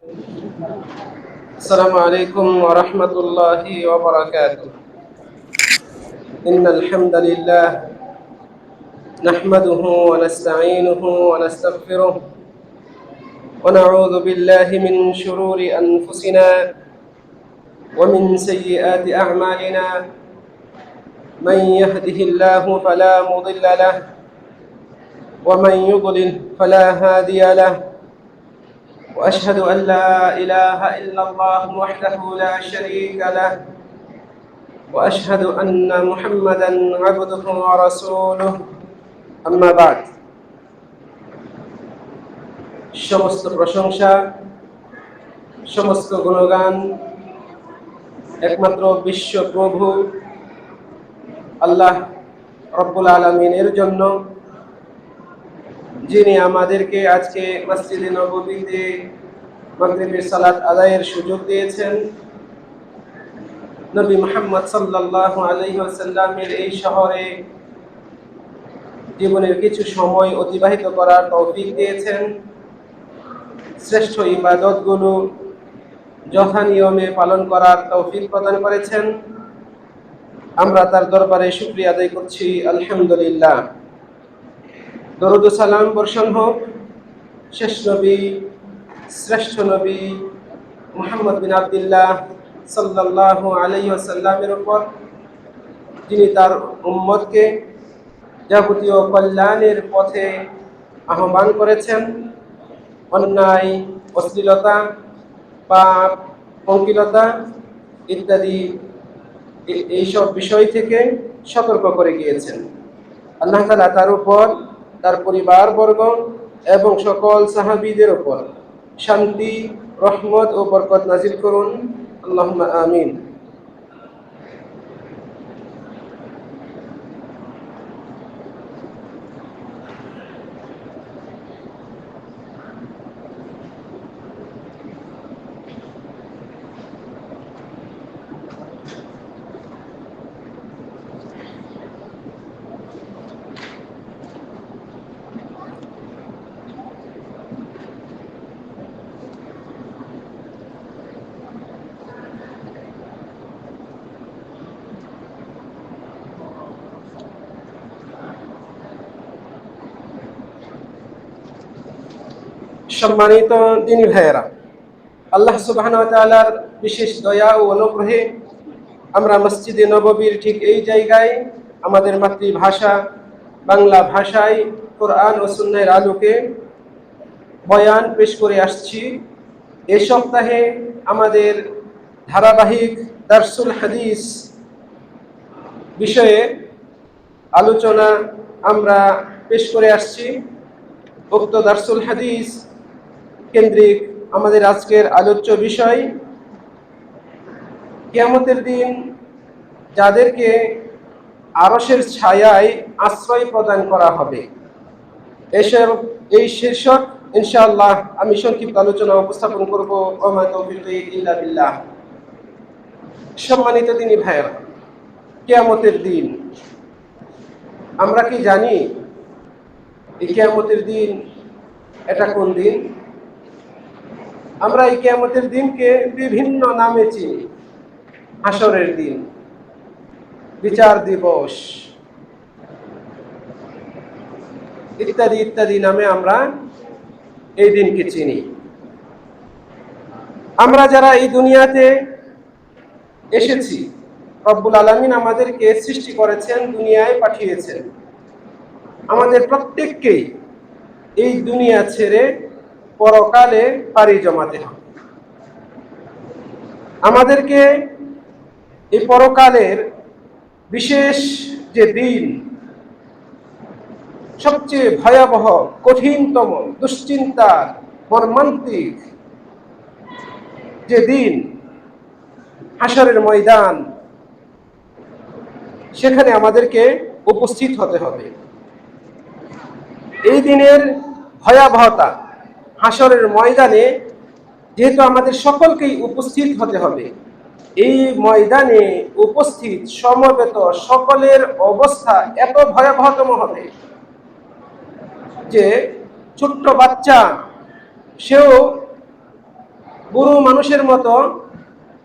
السلام عليكم ورحمة الله وبركاته. إن الحمد لله نحمده ونستعينه ونستغفره ونعوذ بالله من شرور أنفسنا ومن سيئات أعمالنا. من يهده الله فلا مضل له ومن يضلل فلا هادي له، وأشهد أن لا إله إلا الله وحده لا شريك له، وأشهد أن محمدا عبده ورسوله। أما بعد। সমস্ত প্রশংসা, সমস্ত গুণগান একমাত্র বিশ্ব প্রভু আল্লাহ রব্বুল আলামিনের জন্য, যিনি আমাদেরকে আজকে মসজিদে নববীতে মাগরিবের সালাত আদায়ের সুযোগ দিয়েছেন। নবী মুহাম্মদ সাল্লাল্লাহু আলাইহি ওয়াসাল্লামের এই শহরে জীবনের কিছু সময় অতিবাহিত করার তৌফিক দিয়েছেন। শ্রেষ্ঠ ইবাদতগুলো যথা নিয়মে পালন করার তৌফিক প্রদান করেছেন। আমরা তার দরবারে শুকরিয়া আদায় করছি, আলহামদুলিল্লাহ। দরুদ ও সালাম বর্ষণ হোক শেষ নবী, শ্রেষ্ঠ নবী মুহাম্মদ বিন আব্দুল্লাহ সাল্লাল্লাহু আলাইহি ওয়াসাল্লামের উপর, যিনি তার উম্মতকে যাবতীয় কল্যাণের পথে আহ্বান করেছেন, অন্যায়, অশ্লীলতা, পাপ, পঙ্কিলতা ইত্যাদি এইসব বিষয় থেকে সতর্ক করে গিয়েছেন। আল্লাহ তাআলা তার উপর, তার পরিবারবর্গ এবং সকল সাহাবীদের উপর শান্তি, রহমত ও বরকত নাজিল করুন, আল্লাহুম্মা আমিন। সম্মানিত দিনী ভাইয়েরা, আল্লাহ সুবহানাহু ওয়া তাআলার বিশেষ দয়া ও অনুগ্রহে আমরা মসজিদে নববীর ঠিক এই জায়গায় আমাদের মাতৃভাষা বাংলা ভাষায় কোরআন ও সুন্নাহর আলোকে বয়ান পেশ করে আসছি। এই সপ্তাহে আমাদের ধারাবাহিক দারসুল হাদিস বিষয়ে আলোচনা আমরা পেশ করে আসছি। উক্ত দারসুল হাদিস কেন্দ্রিক আমাদের আজকের আলোচ্য বিষয় কিয়ামতের দিন যাদেরকে আরশের ছায়ায় আশ্রয় প্রদান করা হবে। এই শীর্ষক ইনশাআল্লাহ আমি সংক্ষিপ্ত আলোচনা উপস্থাপন করব। ওমা তাওফীকি ইল্লা বিল্লাহ। সম্মানিত দিনী ভাইয়েরা, কিয়ামতের দিন আমরা কি জানি এই কিয়ামতের দিন এটা কোন দিন? আমরা এই কিয়ামতের দিনকে বিভিন্ন নামে চিনি। হাসরের দিন, বিচার দিবস ইত্যাদি ইত্যাদি নামে আমরা এই দিনকে চিনি। আমরা যারা এই দুনিয়াতে এসেছি, রব্বুল আলামিন আমাদেরকে সৃষ্টি করেছেন, দুনিয়ায় পাঠিয়েছেন। আমাদের প্রত্যেককেই এই দুনিয়া ছেড়ে পরকালে পাড়ি জমাতে হবে। আমাদেরকে এই পরকালের বিশেষ যে দিন, সবচেয়ে ভয়াবহ, কঠিনতম, দুশ্চিন্তার, মর্মান্তিক যে দিন, হাসরের ময়দান, সেখানে আমাদেরকে উপস্থিত হতে হবে। এই দিনের ভয়াবহতা, হাসরের ময়দানে যেহেতু আমাদের সকলকেই উপস্থিত হতে হবে, এই ময়দানে উপস্থিত সমবেত সকলের অবস্থা এত ভয়াবহতম হবে যে ছোট্ট বাচ্চা সেও বুড়ো মানুষের মতো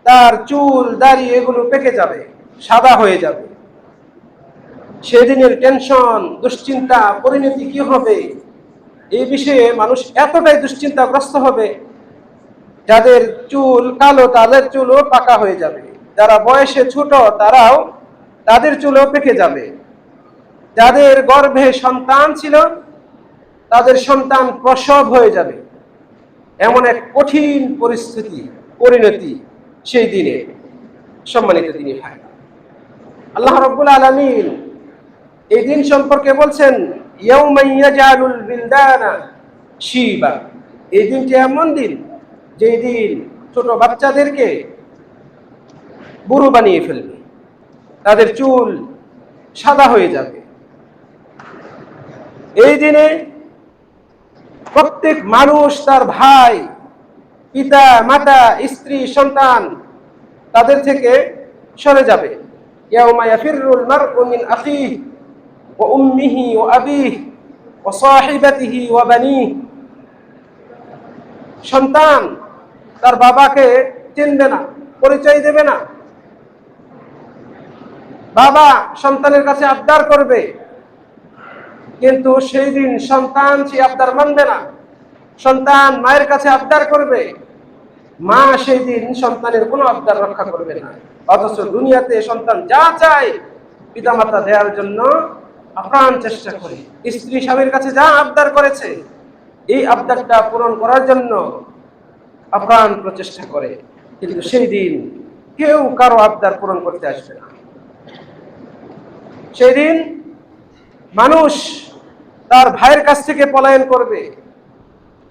তার চুল দাড়ি এগুলো পেকে যাবে, সাদা হয়ে যাবে। সেদিনের টেনশন, দুশ্চিন্তা, পরিণতি কি হবে, এই বিষয়ে মানুষ এতটাই দুশ্চিন্তাগ্রস্ত হবে, যাদের চুল কালো তাদের চুলও পাকা হয়ে যাবে, যারা বয়সে ছোট তাদের চুলও পেকে যাবে, যাদের গর্ভে সন্তান ছিল তাদের সন্তান প্রসব হয়ে যাবে। এমন এক কঠিন পরিণতি সেই দিনে। সম্মানিত দিনী ভাই, আল্লাহ রাব্বুল আলামিন এই দিন সম্পর্কে বলছেন, ইয়াউমা ইয়াজআলুল বিলদানা শিবা। এই দিনটি এমন দিন যে দিন ছোট বাচ্চাদেরকে বুড়ো বানিয়ে ফেলবে, তাদের চুল সাদা হয়ে যাবে। এই দিনে প্রত্যেক মানুষ তার ভাই, পিতা, মাতা, স্ত্রী, সন্তান তাদের থেকে সরে যাবে। ইয়াউমা ইয়াফিরুল মারউ মিন আখিহি ওয়া উম্মিহি ওয়া আবিহি ওয়া সাহিবাতিহি ওয়া বানিহি। সন্তান তার বাবাকে চিনবে না, পরিচয় দেবে না। বাবা সন্তানের কাছে আবদার করবে, কিন্তু সেই দিন সন্তান সেই আবদার মানবে না। সন্তান মায়ের কাছে আবদার করবে, মা সেই দিন সন্তানের কোনো আবদার রক্ষা করবে না। অথচ দুনিয়াতে সন্তান যা চায় পিতামাতা দেওয়ার জন্য আপ্রাণ চেষ্টা করে। স্ত্রী স্বামীর কাছে যা আবদার করেছে এই আবদারটা পূরণ করার জন্য আপ্রাণ প্রচেষ্টা করে, কিন্তু সেই দিন কেউ কারো আবদার পূরণ করতে আসবে না। সেই দিন মানুষ তার ভাইয়ের কাছ থেকে পলায়ন করবে,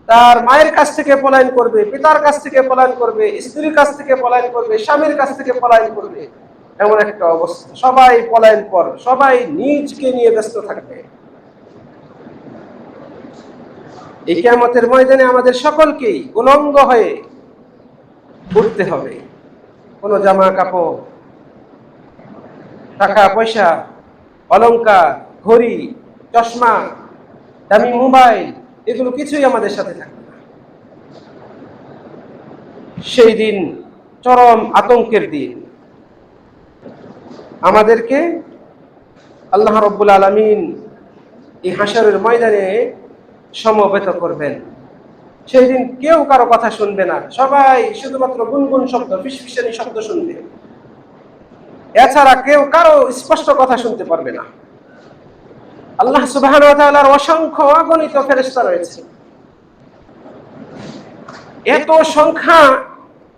তার মায়ের কাছ থেকে পলায়ন করবে, পিতার কাছ থেকে পলায়ন করবে, স্ত্রীর কাছ থেকে পলায়ন করবে, স্বামীর কাছ থেকে পলায়ন করবে। এমন একটা অবস্থা, সবাই পলায়ন পর, সবাই নিজকে নিয়ে ব্যস্ত থাকবে। এই কিয়ামতের ময়দানে আমাদের সকলকেই উলঙ্গ হয়ে উঠতে হবে। কোনো জামা কাপড়, টাকা পয়সা, অলংকার, ঘড়ি, চশমা, দামি মোবাইল, এগুলো কিছুই আমাদের সাথে থাকবে না। সেই দিন চরম আতঙ্কের দিন। আমাদেরকে আল্লাহ রাব্বুল আলামিন এই হাশরের ময়দানে সমবেত করবেন। সেই দিন কেউ কারো কথা শুনবে না, সবাই শুধুমাত্র গুনগুন শব্দ, ফিসফিসানি শব্দ শুনবে। এছাড়া কেউ কারো স্পষ্ট কথা শুনতে পারবে না। আল্লাহ সুবহানাহু ওয়া তাআলার অসংখ্য অগণিত ফেরেশতা রয়েছে। এত সংখ্যা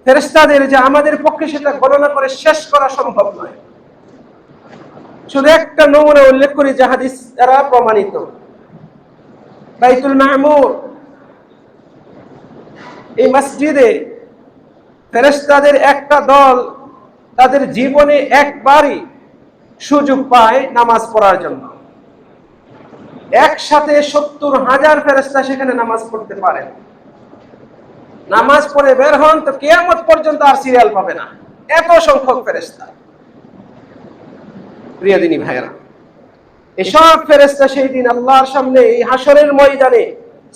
ফেরেশতাদের যে আমাদের পক্ষে সেটা গণনা করে শেষ করা সম্ভব নয়। শুধু একটা নমুনা উল্লেখ করি যে হাদিস দ্বারা প্রমাণিত। বাইতুল মামুর, এই মসজিদে ফেরেশতাদের একটা দল তাদের জীবনে একবারই সুযোগ পায় নামাজ পড়ার জন্য। একসাথে ৭০,০০০ ফেরেশতা সেখানে নামাজ পড়তে পারেন। নামাজ পড়ে বের হন তো কিয়ামত পর্যন্ত আর সিরিয়াল পাবে না, এত সংখ্যক ফেরেশতা। প্রিয় দিনী ভাইরা, এসব ফেরেশতা সেই দিন আল্লাহর সামনে এই হাশরের ময়দানে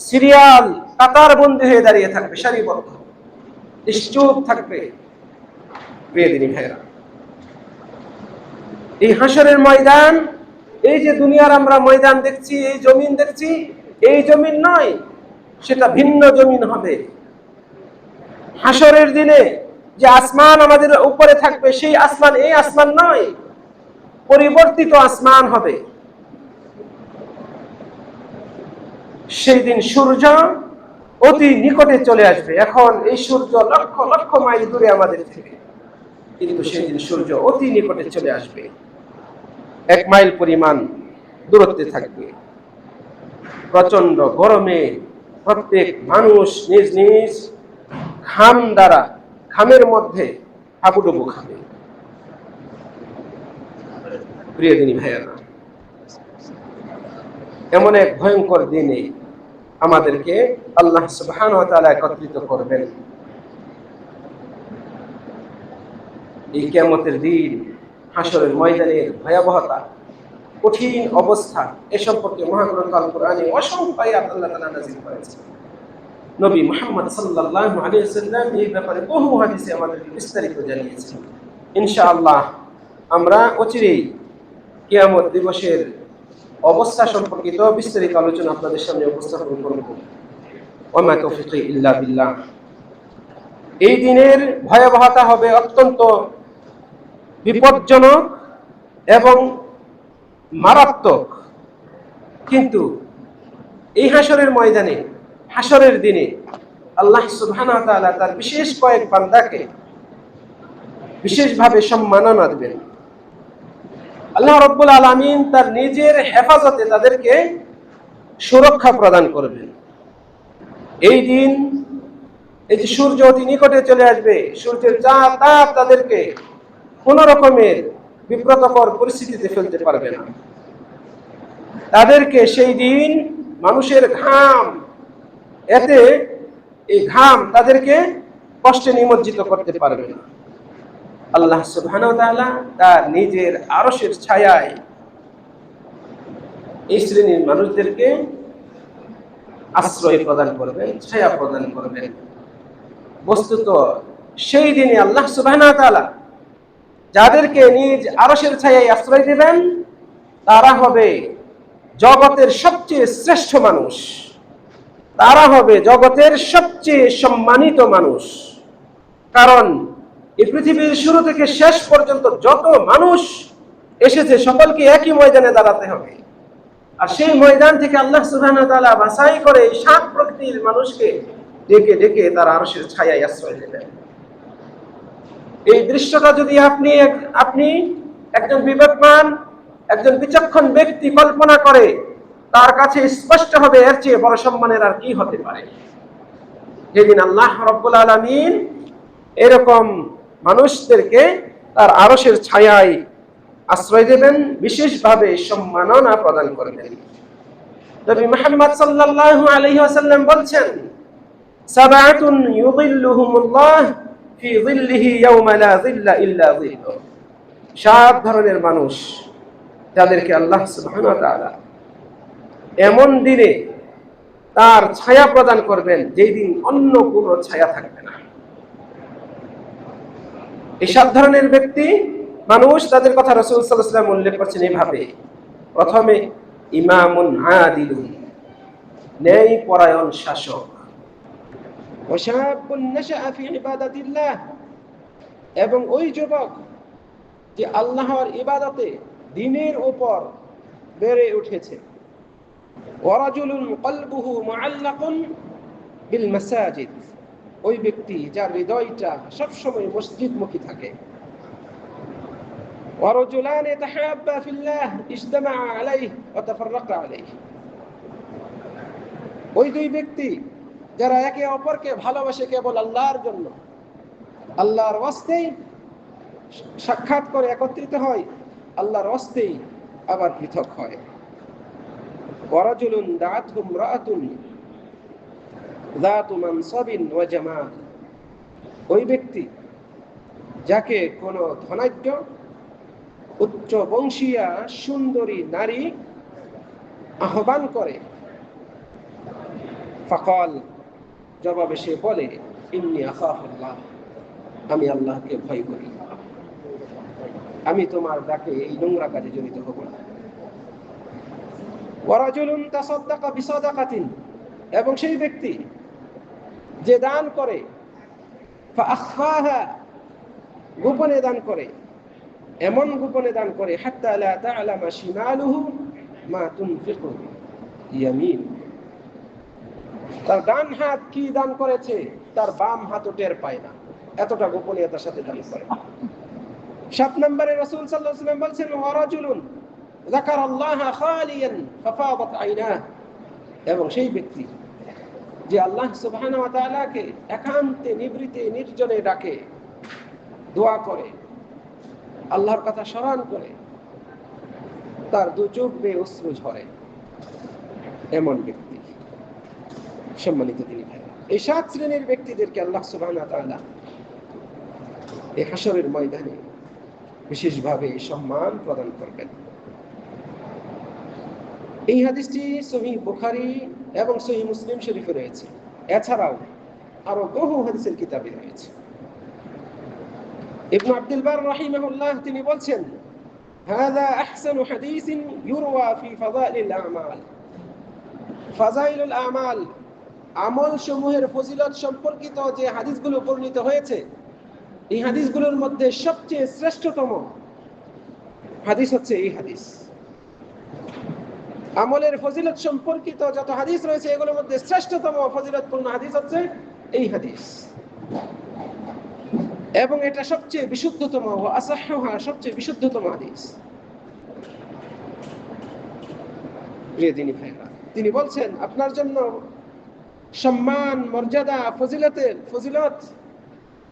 সিরিয়াল কাতার বন্দী হয়ে দাঁড়িয়ে থাকবে, সারিবদ্ধ, নিশ্চুপ থাকবে। প্রিয় দিনী ভাইরা, এই হাশরের ময়দান, এই যে দুনিয়ার আমরা ময়দান দেখছি, এই জমিন দেখছি, এই জমিন নয়, সেটা ভিন্ন জমিন হবে। হাশরের দিনে যে আসমান আমাদের উপরে থাকবে, সেই আসমান এই আসমান নয়, পরিবর্তিত আসমান হবে। সেই দিন সূর্য অতি নিকটে চলে আসবে। এখন এই সূর্য লক্ষ লক্ষ মাইল দূরে আমাদের থেকে, কিন্তু সেই দিন সূর্য অতি নিকটে চলে আসবে, 1 মাইল পরিমাণ দূরত্বে থাকবে। প্রচন্ড গরমে প্রত্যেক মানুষ নিজ নিজ ঘামের মধ্যে হাবুডুবু খাবে। প্রিয় দিনী ভাইয়েরা, এমন এক ভয়ঙ্কর দিনে আমাদেরকে আল্লাহ সুবহানাহু ওয়া তাআলা একত্রিত করবেন। এই কিয়ামতের দিন, হাশরের ময়দানের ভয়াবহতা, কঠিন অবস্থা, এ সম্পর্কে মহাগ্রন্থ আল কোরআনে অসংখ্য আয়াত আল্লাহ তাআলা নাযিল করেছেন। নবী মুহাম্মদ সাল্লাল্লাহু আলাইহি ওয়াসাল্লাম এই ব্যাপারে বহু হাদিসে আমাদেরকে বিস্তারিত জানিয়েছেন। ইনশাআল্লাহ আমরা অচিরেই কিয়ামত দিবসের অবস্থা সম্পর্কিত বিস্তারিত আলোচনা আপনাদের সামনে উপস্থাপন করব। ওয়া মা তাওফীকি ইল্লা বিল্লাহ। এই দিনের ভয়াবহতা হবে অত্যন্ত বিপজ্জনক এবং মারাত্মক, কিন্তু এই হাসরের ময়দানে, হাসরের দিনে আল্লাহ সুবহানাহু ওয়া তাআলা তার বিশেষ কয়েক বান্দাকে বিশেষভাবে সম্মাননা দেবেন। আল্লাহ রাব্বুল আলামিন তার নিজের হেফাজতে তাদেরকে সুরক্ষা প্রদান করবেন। এই দিন এই যে সূর্য অতি নিকটে চলে আসবে, সূর্যের তাপ তাদেরকে কোন রকমের বিব্রতকর পরিস্থিতিতে ফেলতে পারবে না। তাদেরকে সেই দিন মানুষের ঘাম, এতে এই ঘাম তাদেরকে কষ্টে নিমজ্জিত করতে পারবে না। আল্লাহ সুবহানাহু ওয়া তাআলা তার নিজের আরশের ছায়ায় এই শ্রেণীর মানুষদেরকে আশ্রয় প্রদান করবেন, ছায়া প্রদান করবেন। বস্তুত সেই দিনে আল্লাহ সুবহানাহু ওয়া তাআলা যাদেরকে নিজ আরশের ছায়ায় আশ্রয় দেবেন তারা হবে জগতের সবচেয়ে শ্রেষ্ঠ মানুষ, তারা হবে জগতের সবচেয়ে সম্মানিত মানুষ। কারণ এই পৃথিবীর শুরু থেকে শেষ পর্যন্ত যত মানুষ এসেছে সকলকে একই ময়দানে দাঁড়াতে হবে, আর সেই ময়দান থেকে আল্লাহ সুবহানাহু ওয়া তাআলা বাছাই করে এই সাত প্রকৃতির মানুষকে ডেকে ডেকে তার আরশের ছায়ায় আশ্রয় দেবেন। এই দৃশ্যটা যদি আপনি একজন বিবেকমান, একজন বিচক্ষণ ব্যক্তি কল্পনা করে, তার কাছে স্পষ্ট হবে এর চেয়ে বড় সম্মানের আর কি হতে পারে। যেদিন আল্লাহ রাব্বুল আলামিন এরকম মানুষদেরকে তার আরশের ছায়ায় আশ্রয় দেবেন, বিশেষভাবে সম্মাননা প্রদান করবেন। নবী মুহাম্মদ সাল্লাল্লাহু আলাইহি ওয়াসাল্লাম বলছেন, সাবআতুন ইউযিল্লুহুমুল্লাহ ফি যিল্লিহি ইয়াওমা লা যিল্লা ইল্লা যিল্লুহ। সাত ধরনের মানুষ যাদেরকে আল্লাহ সুবহানাহু ওয়া তাআলা এমন দিনে তার ছায়া প্রদান করবেন যেই দিন অন্য কোনো ছায়া থাকবে না। এই সাত ধরনের ব্যক্তি মানুষ, তাদের কথা রাসূল সাল্লাল্লাহু আলাইহি ওয়াসাল্লাম উল্লেখ করছেন এইভাবে। প্রথমে ইমামুন আদিলুন, ন্যায় পরায়ণ শাসক। ওয়াশাবুন নাশআ ফি ইবাদাতিল্লাহ, এবং ওই যুবক যে আল্লাহর ইবাদতে, দ্বীনের উপর বেড়ে উঠেছে। ওয়ারাজুলুন কলবুহু মুআল্লাকুন বিল মাসাজিদ, ওই ব্যক্তি যার হৃদয়টা সবসময় মসজিদমুখী থাকে। ওয়ারাজুলান ইয়াতাহাব্বা ফিল্লাহ ইজতামাআ আলাইহি ওয়া তাফাররাকা আলাইহি, ওই দুই ব্যক্তি যারা একে অপরকে ভালোবাসে কেবল আল্লাহর জন্য, আল্লাহর ওয়াস্তেই সাক্ষাৎ করে একত্রিত হয়, আল্লাহর ওয়াস্তেই আবার পৃথক হয়। ওয়ারাজুলুন দাআতহু ইমরাআতুন যাতু মানসাবিন ওয়া জামাল, ওই ব্যক্তি যাকে কোন ধনাঢ্য উচ্চ বংশীয়া সুন্দরী নারী আহ্বান করে, ফাকাল, জবাবে সে বলে, ইন্নী আখাফুল্লাহ, আমি আল্লাহকে ভয় করি, আমি তোমার ডাকে এই নোংরা কাজে জড়িত হব না। ওয়ারাজুলুন তাসাদ্দাকা বিসাদাকাতিন, এবং সেই ব্যক্তি যে দান করে, ফাআখফাহা, গোপনে দান করে, এমন গোপনে দান করে, হাত্তা লা তা'লামা শিমালুহু মা তুনফিকু ইয়ামিন, তার ডান হাত কি দান করেছে তার বাম হাতও টের পায় না, এতটা গোপনীয়তার সাথে দান করে। 7 নম্বরে রাসূল সাল্লাল্লাহু আলাইহি ওয়াসাল্লাম বলছেন, ওয়ারাজুলুন যাকারাল্লাহা খালিয়ান ফাফাদাত আইনাহ, এবং সেই ব্যক্তি যে আল্লাহ সুবহানাহু ওয়া তাআলাকে একান্তে নিভৃতে নির্জনে ডাকে, দোয়া করে, আল্লাহর কথা স্মরণ করে, তার দু চোখ বেয়ে অশ্রু ঝরে, এমন ব্যক্তি। সম্মানিত দিনী ভাই, এই 7 শ্রেণীর ব্যক্তিদেরকে আল্লাহ সুবহানাহু ওয়া তাআলা এই হাশরের ময়দানে বিশেষভাবে সম্মান প্রদান করবেন। এই হাদিসটি সহিহ বুখারী এবং সহিহ মুসলিম শরীফে রয়েছে। এছাড়াও আরো বহু হাদিসের কিতাবে রয়েছে। ইবনে আব্দুল বার রাহিমাহুল্লাহ তিনি বলছেন, হাযা আহসানু হাদিসিন ইউরওয়া ফি ফাযাইলিল আমাল। ফাযাইলুল আমাল, আমল সমূহের ফজিলত সম্পর্কিত যে হাদিসগুলো বর্ণিত হয়েছে, এই হাদিসগুলোর মধ্যে সবচেয়ে শ্রেষ্ঠতম হাদিস হচ্ছে এই হাদিস। আমলের ফজিলত সম্পর্কিত যত হাদিস রয়েছে এগুলোর মধ্যে শ্রেষ্ঠতম ফজিলতপূর্ণ হাদিস হচ্ছে এই হাদিস, এবং এটা সবচেয়ে বিশুদ্ধতম, আসাহহা, সবচেয়ে বিশুদ্ধতম হাদিস। তিনি বলছেন আপনার জন্য সম্মান, মর্যাদা, ফজিলত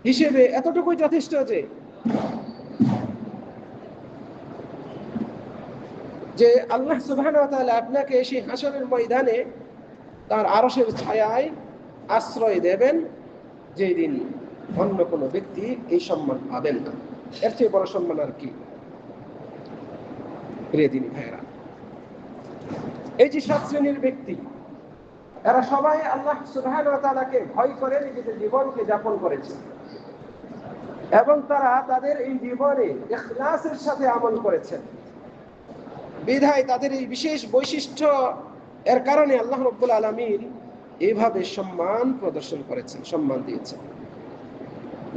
হিসেবে এতটুকুই যথেষ্ট যে আল্লাহ সুবহানাহু ওয়া তাআলা আপনাকে সেই হাসরের ময়দানে তার আরশের ছায়ায় আশ্রয় দেবেন, যেই দিন অন্য কোনো ব্যক্তি এই সম্মান পাবেন না। এর চেয়ে বড় সম্মান আর কি? প্রিয় দিনী ভাইরা, এই যে 7 শ্রেণীর ব্যক্তি, এরা সবাই আল্লাহ সুবহানাহু ওয়া তাআলাকে ভয় করে নিজেদের জীবনকে যাপন করেছে, এবং তারা তাদের এই জীবনে ইখলাসের সাথে আমল করেছেন। বিধায় তাদের এই বিশেষ বৈশিষ্ট্য এর কারণে আল্লাহ রাব্বুল আলামিন এইভাবে সম্মান প্রদর্শন করেছেন, সম্মান দিয়েছেন।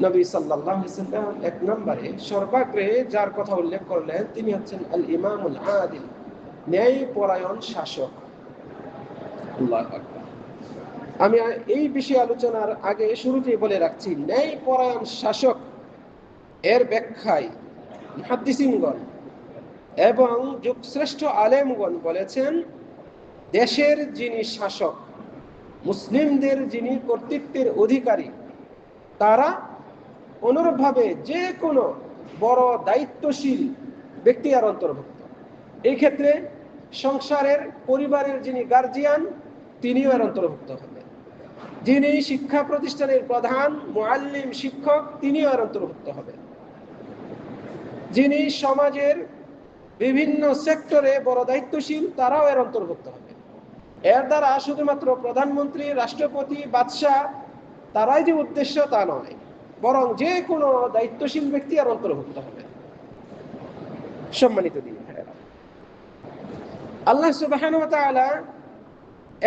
নবী সাল্লাল্লাহু আলাইহি ওয়াসাল্লাম এক নম্বরে সর্বাগ্রে যার কথা উল্লেখ করলেন তিনি হচ্ছেন আল ইমামুল আদিল, ন্যায়পরায়ণ শাসক। আল্লাহু আকবার। আমি এই বিষয়ে আলোচনার আগে শুরুতেই বলে রাখছি, ন্যায়পরায়ণ শাসক এর ব্যাখ্যায় মুহাদ্দিসিনগণ এবং যুগশ্রেষ্ঠ আলেমগণ বলেছেন, দেশের যিনি শাসক, মুসলিমদের যিনি কর্তৃত্বের অধিকারী, তারা অনুরূপভাবে যে কোনো বড় দায়িত্বশীল ব্যক্তি আর অন্তর্ভুক্ত। এই ক্ষেত্রে সংসারের, পরিবারের যিনি গার্জিয়ান তিনিও এর অন্তর্ভুক্ত হবেন। যিনি শিক্ষা প্রতিষ্ঠানের প্রধান, মুআল্লিম, শিক্ষক, তিনিও এর অন্তর্ভুক্ত হবেন। যিনি সমাজের বিভিন্ন সেক্টরে বড় দায়িত্বশীল, তারাও এর অন্তর্ভুক্ত হবে। এর দ্বারা শুধুমাত্র প্রধানমন্ত্রী, রাষ্ট্রপতি, বাদশাহ তারাই যে উদ্দেশ্য তা নয়, বরং যে কোনো দায়িত্বশীল ব্যক্তি এর অন্তর্ভুক্ত হবে। সম্মানিত দিনী ভাইয়েরা, আল্লাহ সুবহানাহু ওয়া তাআলা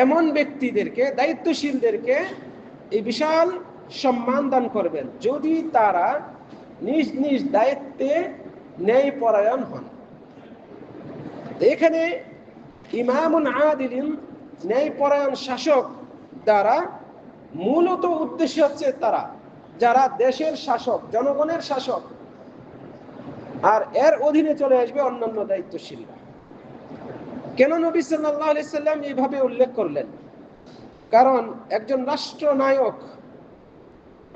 এমন ব্যক্তিদেরকে, দায়িত্বশীলদেরকে এই বিশাল সম্মান দান করবেন যদি তারা নিজ নিজ দায়িত্বে ন্যায়পরায়ণ হন। এখানে ইমামুন আদিলিন, ন্যায়পরায়ণ শাসক দ্বারা মূলত উদ্দেশ্য হচ্ছে তারা যারা দেশের শাসক, জনগণের শাসক, আর এর অধীনে চলে আসবে অন্যান্য দায়িত্বশীলরা। কেন নবী সাল্লাল্লাহু আলাইহি সাল্লাম এইভাবে উল্লেখ করলেন? কারণ একজন রাষ্ট্রনায়ক,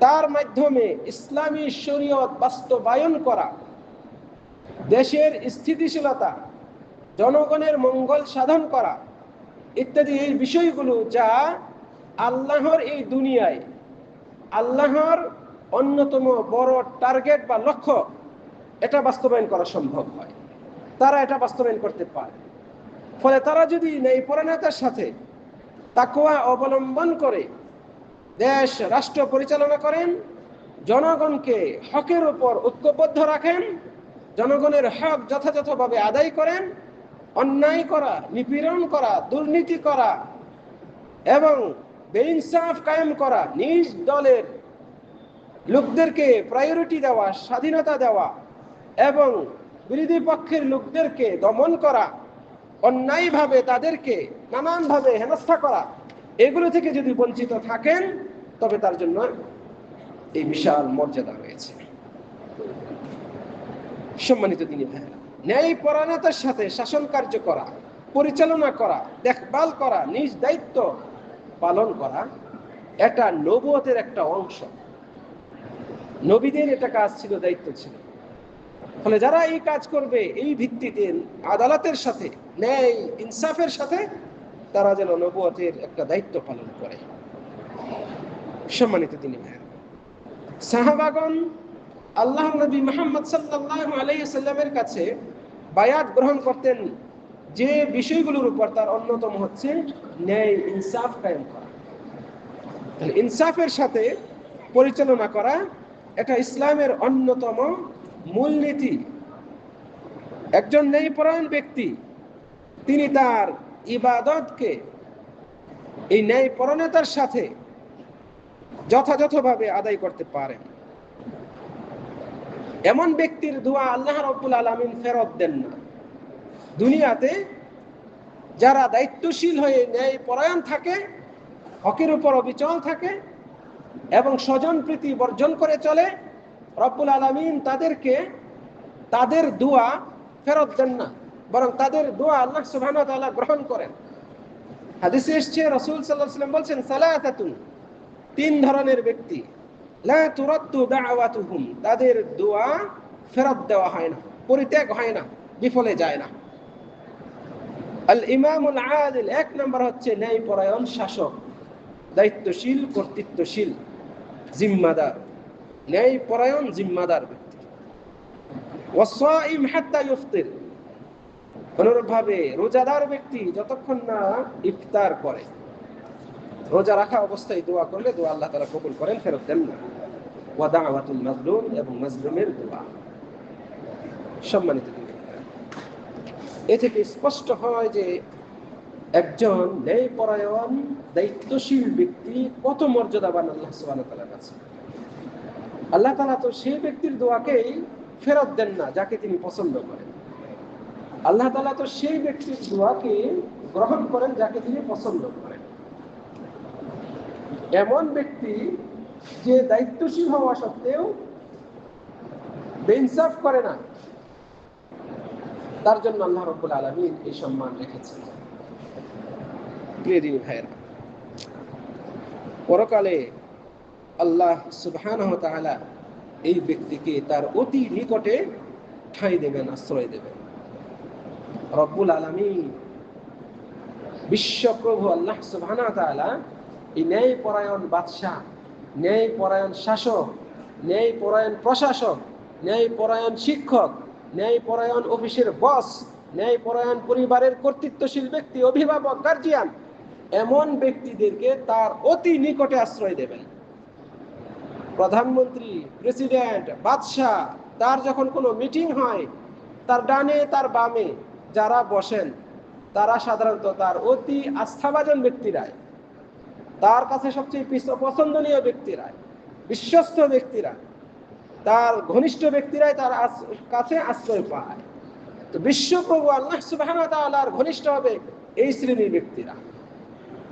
তার মাধ্যমে ইসলামী শরীয়ত বাস্তবায়ন করা, দেশের স্থিতিশীলতা, জনগণের মঙ্গল সাধন করা ইত্যাদি এই বিষয়গুলো যা আল্লাহর এই দুনিয়ায় আল্লাহর অন্যতম বড় টার্গেট বা লক্ষ্য, এটা বাস্তবায়ন করা সম্ভব হয়, তারা এটা বাস্তবায়ন করতে পারে। ফলে তারা যদি ন্যায়পরায়ণতার সাথে তাকওয়া অবলম্বন করে দেশ রাষ্ট্র পরিচালনা করেন, জনগণকে হকের উপর ঐক্যবদ্ধ রাখেন, জনগণের হক যথাযথভাবে আদায় করেন, অন্যায় করা, নিপীড়ন করা, দুর্নীতি করা এবং বেইনসাফ কায়েম করা, নিজ দলের লোকদেরকে প্রায়োরিটি দেওয়া, স্বাধীনতা দেওয়া এবং বিরোধী পক্ষের লোকদেরকে দমন করা, অন্যায়ভাবে তাদেরকে নানানভাবে হেনস্থা করা, এগুলো থেকে যদি বঞ্চিত থাকেন তবে তার জন্য এই বিশাল মর্যাদা রয়েছে। সম্মানিত দিনী ভাইরা, ন্যায়পরায়ণতার সাথে শাসন কার্য করা, পরিচালনা করা, দেখভাল করা, নিজ দায়িত্ব পালন করা, এটা নবুয়তের একটা অংশ। নবীদের এটা কাজ ছিল, দায়িত্ব ছিল। ফলে যারা এই কাজ করবে এই ভিত্তিতে আদালতের সাথে, ন্যায় ইনসাফের সাথে, তারা যেন নবুয়তের একটা দায়িত্ব পালন করে। সম্মানিত দিনী ভাইরা, সাহাবাগণ আল্লাহর নবী মুহাম্মদ সাল্লাল্লাহু আলাইহি সাল্লামের কাছে বায়াত গ্রহণ করতেন যে বিষয়গুলোর উপর, তার অন্যতম হচ্ছে ন্যায় ইনসাফ কায়েম করা। ইনসাফের সাথে পরিচালনা করা এটা ইসলামের অন্যতম মূলনীতি। একজন ন্যায়পরায়ণ ব্যক্তি তিনি তার ইবাদতকে এই ন্যায়পরায়ণতার সাথে যথাযথভাবে আদায় করতে পারেন। এমন ব্যক্তির দোয়া আল্লাহ রাব্বুল আলামিন ফেরত দেন না। দুনিয়াতে যারা দায়িত্বশীল হয়ে ন্যায়পরায়ণ থাকে, হকের উপর অবিচল থাকে এবং স্বজনপ্রীতি বর্জন করে চলে, রব্বুল আলামিন তাদেরকে তাদের দোয়া ফেরত দেন না, বরং তাদের দোয়া আল্লাহ সুবহানাহু ওয়া তাআলা গ্রহণ করেন। হাদিসে এসেছে, রাসূল সাল্লাল্লাহু আলাইহি ওয়াসাল্লাম বলেছেন, সালাতাতুন, তিন ধরনের ব্যক্তি, লা তুরাদ্দু দাওয়াতুহুম, তাদের দোয়া ফেরত দেওয়া হয় না, পরিত্যাগ হয় না, বিফলে যায় না। আল ইমামুল আদিল, এক নম্বর হচ্ছে ন্যায়পরায়ণ শাসক, দায়িত্বশীল, কর্তৃত্বশীল, জিম্মাদার, ন্যায়পরায়ণ জিম্মাদার ব্যক্তি। ওয়াসাইম হাত্তা ইফতির, অনুরূপভাবে রোজাদার ব্যক্তি যতক্ষণ না ইফতার করে, রোজা রাখা অবস্থায় দোয়া করলে দোয়া আল্লাহ তাআলা কবুল করেন, ফেরত দেন না। ওয়া দাওয়াতুল মাজলুম, এবং মাজলুমের দোয়া। সম্মানিত দিনী, এ থেকে স্পষ্ট হয় যে একজন ন্যায়পরায়ণ দায়িত্বশীল ব্যক্তি কত মর্যাদাবান আল্লাহ সুবহানাহু ওয়া তাআলার কাছে। আল্লাহ তাআলা তো সেই ব্যক্তির দোয়াকেই ফেরত দেন না যাকে তিনি পছন্দ করেন। আল্লাহ তাআলা তো সেই ব্যক্তির দোয়াকে গ্রহণ করেন যাকে তিনি পছন্দ করেন। এমন ব্যক্তি যে দায়িত্বশীল হওয়া সত্ত্বেও বেইনসাফ করে না, তার জন্য আল্লাহ রাব্বুল আলামিন এই সম্মান রেখেছেন। প্রিয় দিনী ভাইয়েরা, পরকালে আল্লাহ সুবহানাহু ওয়া তাআলা এই ব্যক্তিকে তার অতি নিকটে ঠাঁই দেবেন, আশ্রয় দেবেন। রব্বুল আলামিন, বিশ্বপ্রভু আল্লাহ সুবহানাহু ওয়া তাআলা এই ন্যায়পরায়ণ বাদশা, ন্যায়পরায়ণ শাসক, ন্যায়পরায়ণ প্রশাসক, ন্যায়পরায়ণ শিক্ষক, ন্যায়পরায়ণ অফিসের বস, ন্যায়পরায়ণ পরিবারের কর্তৃত্বশীল ব্যক্তি, অভিভাবক, গার্জিয়ান, এমন ব্যক্তিদেরকে তার অতি নিকটে আশ্রয় দেবেন। প্রধানমন্ত্রী, প্রেসিডেন্ট, বাদশাহ, তার যখন কোনো মিটিং হয়, তার ডানে তার বামে যারা বসেন তারা সাধারণত তার অতি আস্থাভাজন ব্যক্তিরাই, তার কাছে সবচেয়ে পছন্দনীয় ব্যক্তিরা, বিশ্বস্ত ব্যক্তিরা, তার ঘনিষ্ঠ ব্যক্তিরাই তার কাছে আশ্রয় পায়। তো বিশ্বপ্রভু আল্লাহ সুবহানাহু ওয়া তাআলার ঘনিষ্ঠ হবে এই শ্রেণীর ব্যক্তিরা।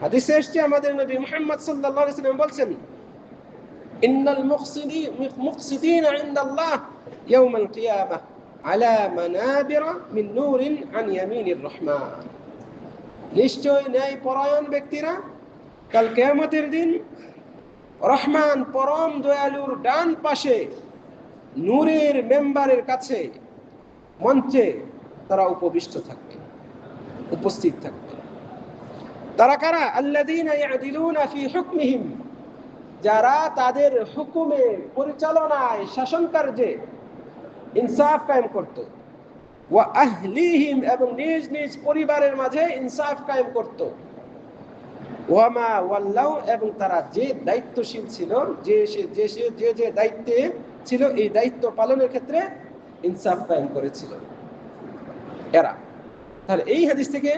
হাদিসে এসেছে, আমাদের নবী মুহাম্মদ সাল্লাল্লাহু আলাইহি ওয়াসাল্লাম বলেছেন, ইন্নাল মুকসিদিনা ইনদাল্লাহ ইয়াওমাল কিয়ামাহ আলা মানাবিরা মিন নূরিন আন ইয়ামিনির রহমান, নিশ্চয় ন্যায়পরায়ণ ব্যক্তিরা কাল কিয়ামতের দিন রহমান পরম দয়ালুর ডান পাশে নূরের মেম্বারের কাছে মঞ্চে তারা উপবিষ্ট থাকবে, উপস্থিত থাকবে। তারা কারা? আল্লাযীনা ইয়াদিলুনা ফি হুকমিহিম, যারা তাদের হুকুমে, পরিচালনায়, শাসন কার্যে ইনসাফ কায়েম করত। ওয়া আহলিহিম, এবং নিজ নিজ পরিবারের মাঝে ইনসাফ কায়েম করত। ওয়ামা ওয়াল্লাউ, এবং তারা যে দায়িত্বশীল ছিল, যে দায়িত্বে ছিল, এই দায়িত্ব পালনের ক্ষেত্রে ইনসাফ কায়েম করেছিল এরা। তাহলে এই হাদিস থেকে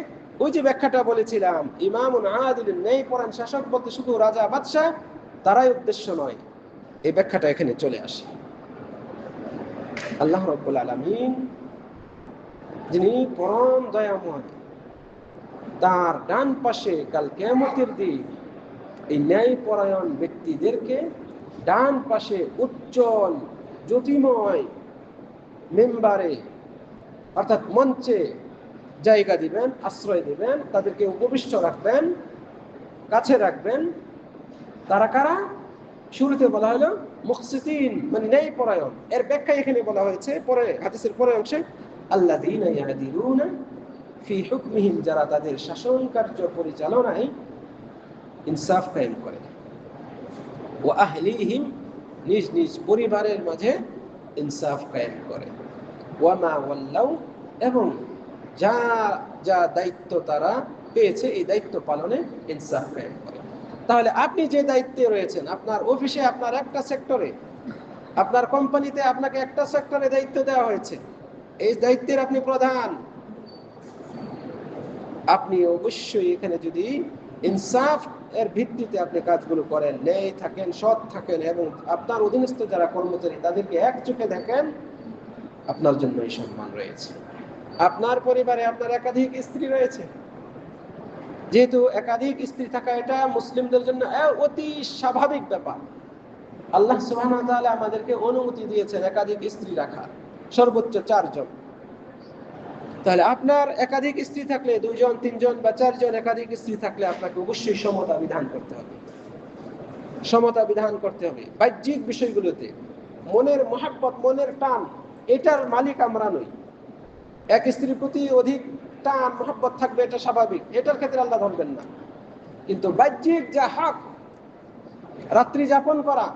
ওই যে ব্যাখ্যাটা বলেছিলাম, ইমামুন আদিল, ন্যায়পরায়ণ শাসক বলতে শুধু রাজা বাদশাহ তারাই উদ্দেশ্য নয়, এই ব্যাখ্যাটা এখানে চলে আসে। আল্লাহ রাব্বুল আলামিন, যিনি পরম দয়াময়, তার ডান পাশে কাল কিয়ামতের দিন এই ন্যায়পরায়ণ ব্যক্তিদেরকে ডান পাশে উজ্জ্বল জ্যোতিময় মেম্বারে, অর্থাৎ মঞ্চে জায়গা দিবেন, আশ্রয় দিবেন, তাদেরকে উপবিষ্ট রাখবেন, কাছে রাখবেন। তারা কারা? শুরুতে বলা হলো মুকসিতিন, মানে ন্যায়পরায়ণ। এর ব্যাখ্যা এখানে বলা হয়েছে পরে, হাদিসের পরের অংশে, আল্লাযীনা ইয়াদিলুনা ফি হুকমিহিম, যারা তাদের শাসন কার্য পরিচালনায় ইনসাফ কায়েম করে। ওয়া আহলিহিম, নিজ নিজ পরিবারের মাঝে ইনসাফ কায়েম করে। ওয়া মা ওয়াল্লাউ, এবং যা দায়িত্ব তারা পেয়েছে এই দায়িত্ব পালনে ইনসাফ কায়েম করে। তাহলে আপনি যে দায়িত্বে রয়েছেন, আপনার অফিসে, আপনার একটা সেক্টরে, আপনার কোম্পানিতে আপনাকে একটা সেক্টরে দায়িত্ব দেওয়া হয়েছে, এই দায়িত্বের আপনি প্রধান। আপনি অবশ্যই এখানে যদি ইনসাফ এর ভিত্তিতে আপনি কাজগুলো করেন, ন্যায় থাকেন, সৎ থাকেন এবং আপনার অধীনস্থ যারা কর্মচারী তাদেরকে এক চোখে দেখেন, আপনার জন্য এই সম্মান রয়েছে। আপনার পরিবারে আপনার একাধিক স্ত্রী রয়েছে, যেহেতু একাধিক স্ত্রী থাকা এটা মুসলিমদের জন্য অতি স্বাভাবিক ব্যাপার। আল্লাহ সুবহানাহু ওয়া তাআলা আমাদেরকে অনুমতি দিয়েছেন একাধিক স্ত্রী রাখা, সর্বোচ্চ 4 জন। তাহলে আপনার একাধিক স্ত্রী থাকলে, 2 জন 3 জন বা 4 জন একাধিক স্ত্রী থাকলে আপনাকে অবশ্যই সমতা বিধান করতে হবে। সমতা বিধান করতে হবে বাহ্যিক বিষয়গুলোতে। মনের মহাব্বত, মনের টান, এটার মালিক আমরা নই। এক স্ত্রীর প্রতি অধিক টান মহাব্বত থাকবে, এটা স্বাভাবিক, এটার ক্ষেত্রে আল্লাহ ধরবেন না। কিন্তু বাহ্যিক যা হক, রাত্রি যাপন করা,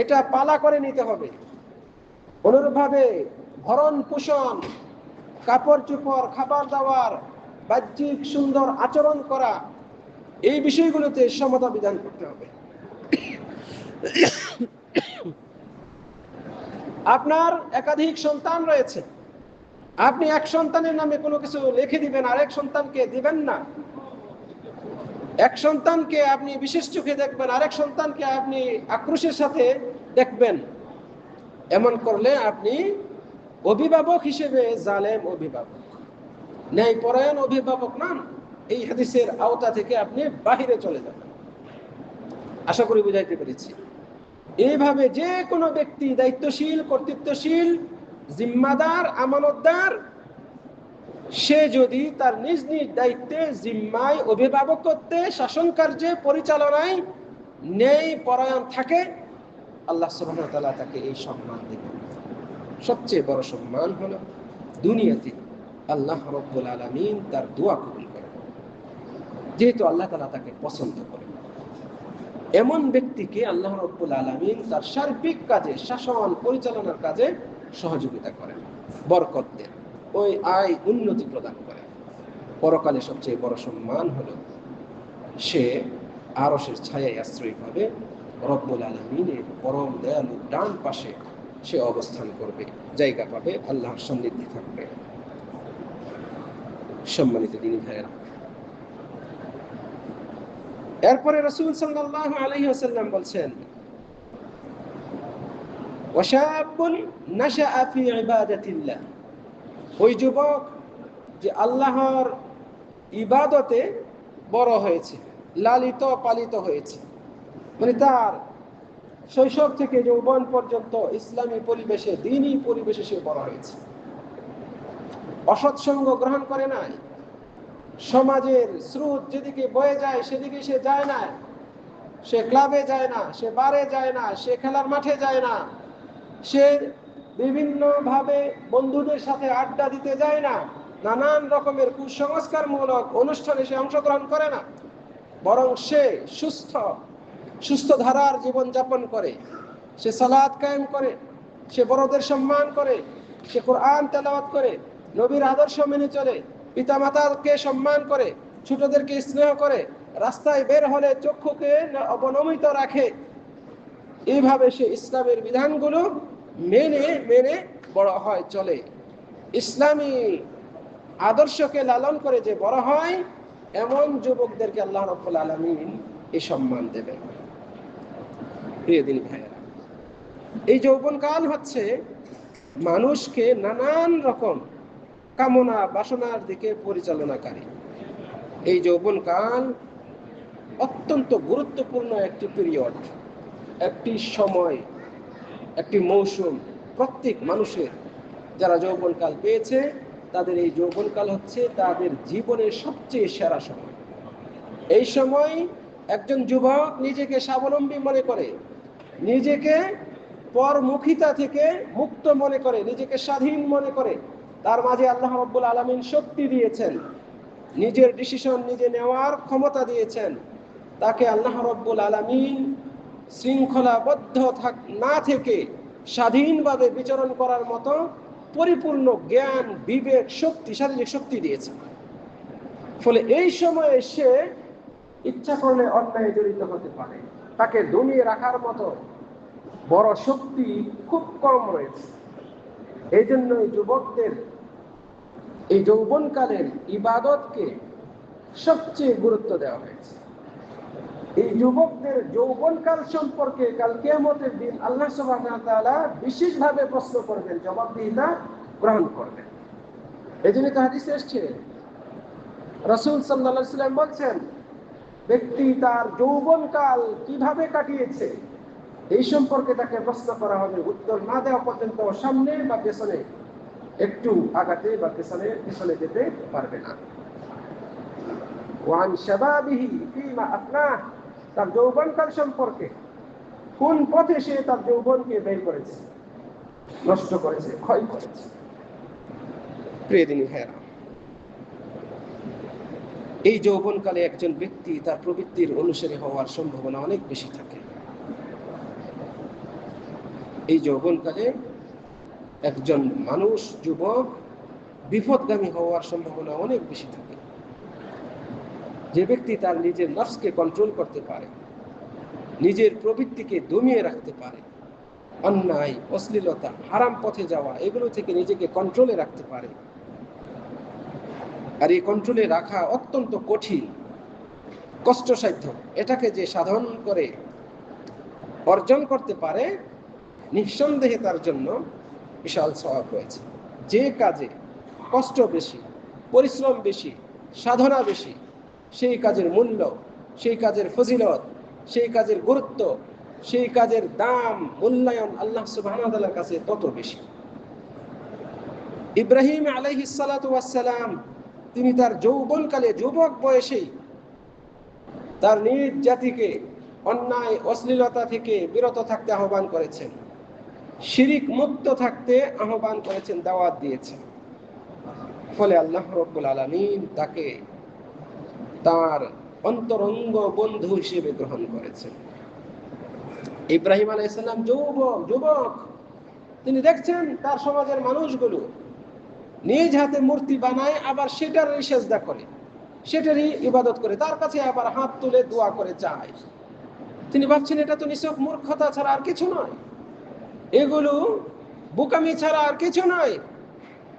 এটা পালা করে নিতে হবে। অনুরূপভাবে ভরণ পোষণ, কাপড় চোপড়, খাবার দাবার, বাহ্যিক সুন্দর আচরণ করা, এই বিষয়গুলোতে সমতা বিধান করতে হবে। আপনার একাধিক সন্তান রয়েছে, আপনি এক সন্তানের নামে কোনো কিছু লিখে দিবেন, আরেক সন্তানকে দিবেন না। এক সন্তানকে আপনি বিশেষ চোখে দেখবেন, আরেক সন্তানকে আপনি আক্রোশের সাথে দেখবেন। এমন করলে আপনি অভিভাবক হিসেবে জালেম অভিভাবক, ন্যায়পরায়ণ অভিভাবক নন। এই হাদিসের আওতা থেকে আপনি বাহিরে চলে যাবেন। আশা করি বুঝাইতে পেরেছি। এইভাবে যে কোনো ব্যক্তি দায়িত্বশীল, কর্তৃত্বশীল, জিম্মাদার, আমানতদার, সে যদি তার নিজ নিজ দায়িত্বে, জিম্মায়, অভিভাবকত্বে, শাসন কার্যে, পরিচালনায় ন্যায় পরায়ণ থাকে, আল্লাহ সুবহানাহু ওয়া তাআলা তাকে এই সম্মান দেবেন। সবচেয়ে বড় সম্মান হলো দুনিয়াতে আল্লাহ রাব্বুল আলামিন তার দোয়া কবুল করেন, যেহেতু আল্লাহ তাআলা তাকে পছন্দ করেন। এমন ব্যক্তিকে আল্লাহ রাব্বুল আলামিন তার সার্বিক কাজে, শাসন পরিচালনার কাজে সহযোগিতা করেন, বরকত দেন, ওই আয় উন্নতি প্রদান করেন। পরকালে সবচেয়ে বড় সম্মান হলো সে আরশের ছায়ায় আশ্রয় পাবে, রব্বুল আলামিনের পরম দয়ালু ডান পাশে সে অবস্থান করবে, জায়গা পাবে, আল্লাহর সান্নিধ্যে থাকবে। সম্মানিত দিনী ভাইয়েরা, এরপরে রাসূল সাল্লাল্লাহু আলাইহি ওয়াসাল্লাম বলছেন, ওয়াশাবুন নাশাআ ফি ইবাদাতিল্লাহ, ওই যুবক যে আল্লাহর ইবাদতে বড় হয়েছে, লালিত পালিত হয়েছে, মানে তার শৈশব থেকে যৌবন পর্যন্ত ইসলামী পরিবেশে, দ্বীনি পরিবেশে সে বড় হয়েছে, অসৎসঙ্গ গ্রহণ করে নাই, সমাজের স্রোত যেদিকে বয়ে যায় সেদিকে সে যায় না, সে ক্লাবে যায় না, সে বারে যায় না, সে খেলার মাঠে যায় না, সে বিভিন্ন ভাবে বন্ধুদের সাথে আড্ডা দিতে যায় না, নানান রকমের কুসংস্কারমূলক অনুষ্ঠানে সে অংশগ্রহণ করে না, বরং সে সুস্থ ধারার জীবন যাপন করে, সে সালাত কায়েম করে, সে বড়দের সম্মান করে, সে কোরআন তেলাওয়াত করে, নবীর আদর্শ মেনে চলে, পিতামাতাকে সম্মান করে, ছোটদেরকে স্নেহ করে, রাস্তায় বের হলে চক্ষুকে অবনমিত রাখে। এইভাবে সে ইসলামের বিধানগুলো মেনে মেনে বড় হয়, চলে। ইসলামী আদর্শকে লালন করে যে বড় হয়, এমন যুবকদেরকে আল্লাহ রাব্বুল আলামিন এই সম্মান দেবেন। প্রিয় দিনী ভাইয়েরা, এই যৌবনকাল হচ্ছে মানুষকে নানান রকম কামনা বাসনার দিকে পরিচালনাকারী। এই যৌবনকাল অত্যন্ত গুরুত্বপূর্ণ একটি পিরিয়ড, একটি সময়, একটি মৌসুম। প্রত্যেক মানুষের যারা যৌবনকাল পেয়েছে তাদের এই যৌবনকাল হচ্ছে তাদের জীবনের সবচেয়ে সেরা সময়। এই সময় একজন যুবক নিজেকে স্বাবলম্বী মনে করে, নিজেকে পরমুখিতা থেকে মুক্ত মনে করে, নিজেকে স্বাধীন মনে করে। তার মাঝে আল্লাহ রাব্বুল আলামিন শক্তি দিয়েছেন, নিজের ডিসিশন নিজে নেওয়ার ক্ষমতা দিয়েছেন। তাকে আল্লাহ রাব্বুল আলামিন শৃঙ্খলাবদ্ধ না থেকে স্বাধীনভাবে বিচরণ করার মতো পরিপূর্ণ জ্ঞান, বিবেক, শক্তি, শারীরিক শক্তি দিয়েছে। ফলে এই সময়ে সে ইচ্ছা করলে অন্যায় জড়িত হতে পারে। তাকে দমিয়ে রাখার মতো বড় শক্তি খুব কম রয়েছে। এই জন্য যুবকদের এই যৌবনকালের ইবাদতকে সবচেয়ে গুরুত্ব দেওয়া হয়েছে। এই যুবকদের যৌবনকাল সম্পর্কে কাল কিয়ামতের দিন আল্লাহ সুবহানাহু ওয়া তাআলা বিশেষভাবে প্রশ্ন করবেন, জবাবদিহিতা গ্রহণ করবেন। এই জন্য তো হাদিসে এসেছে, রাসূল সাল্লাল্লাহু আলাইহি ওয়াসাল্লাম বলছেন, ব্যক্তি তার যৌবনকাল কিভাবে কাটিয়েছে এই সম্পর্কে তাকে প্রশ্ন করা হবে। উত্তর না দেওয়া পর্যন্ত সামনে বা পেছনে একটু আগাতে বা পেছনে যেতে পারবে না। ওয়ান শাবাবিহি ফীমা আফনাহ, তার যৌবনকাল সম্পর্কে কোন পথে সে তার যৌবনকে ব্যয় করেছে, নষ্ট করেছে, ক্ষয় করেছে। প্রিয় দিনী ভাইরা, এই যৌবনকালে একজন ব্যক্তি তার প্রবৃত্তির অনুসারী হওয়ার সম্ভাবনা অনেক বেশি থাকে। এই যৌবনকালে একজন মানুষ, যুবক, বিপদগামী হওয়ার সম্ভাবনা অনেক বেশি থাকে। যে ব্যক্তি তার নিজের নফসকে কন্ট্রোল করতে পারে, নিজের প্রবৃত্তিকে দমিয়ে রাখতে পারে, অন্যায়, অশ্লীলতা, হারাম পথে যাওয়া, এগুলো থেকে নিজেকে কন্ট্রোলে রাখতে পারে। আর এই কন্ট্রোলে রাখা অত্যন্ত কঠিন, কষ্টসাধ্য। এটাকে যে সাধন করে অর্জন করতে পারে, নিঃসন্দেহে তার জন্য বিশাল সওয়াব রয়েছে। যে কাজে কষ্ট বেশি, পরিশ্রম বেশি, সাধনা বেশি, সেই কাজের মূল্য, সেই কাজের ফজিলত, সেই কাজের গুরুত্ব, সেই কাজের দাম, মূল্যায়ন আল্লাহ সুবহানাহু ওয়া তাআলার কাছে তত বেশি। ইব্রাহিম আলাইহিস সালাতু ওয়াস সালাম, তিনি তার যৌবনকালে, যুবক বয়সেই তার নিজ জাতিকে অন্যায়, অশ্লীলতা থেকে বিরত থাকতে আহ্বান করেছেন, শিরিক মুক্ত থাকতে আহ্বান করেছেন, দাওয়াত দিয়েছেন। ফলে আল্লাহ রাব্বুল আলামিন তাকে তার অন্তরঙ্গ বন্ধু হিসেবে গ্রহণ করেছেন। ইব্রাহিম আলাইহিস সালাম যুবক, তিনি দেখছেন তার সমাজের মানুষগুলো নিজ হাতে মূর্তি বানায়, আবার সেটারই সেজদা করে, সেটারই ইবাদত করে, তার কাছে আবার হাত তুলে দোয়া করে চায়। তিনি ভাবছেন এটা তো নিছক মূর্খতা ছাড়া আর কিছু নয়, এগুলো বোকামি ছাড়া আর কিছু নয়।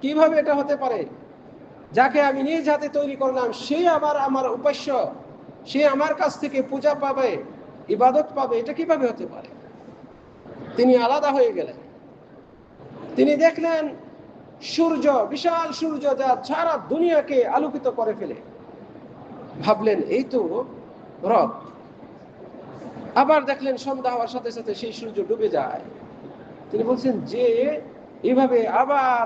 কিভাবে এটা হতে পারে? যাকে আমি নিজ হাতে তৈরি করলাম সে আবার আমার উপাস্য, সে আমার কাছ থেকে পূজা পাবে, ইবাদত পাবে, এটা কিভাবে হতে পারে? তিনি আলাদা হয়ে গেলেন। তিনি দেখলেন সূর্য, বিশাল সূর্য যা সারা দুনিয়াকে আলোকিত করে ফেলে। ভাবলেন এই তো রব। আবার দেখলেন সন্ধ্যা হওয়ার সাথে সাথে সেই সূর্য ডুবে যায়। তিনি বলছেন যে এভাবে আবার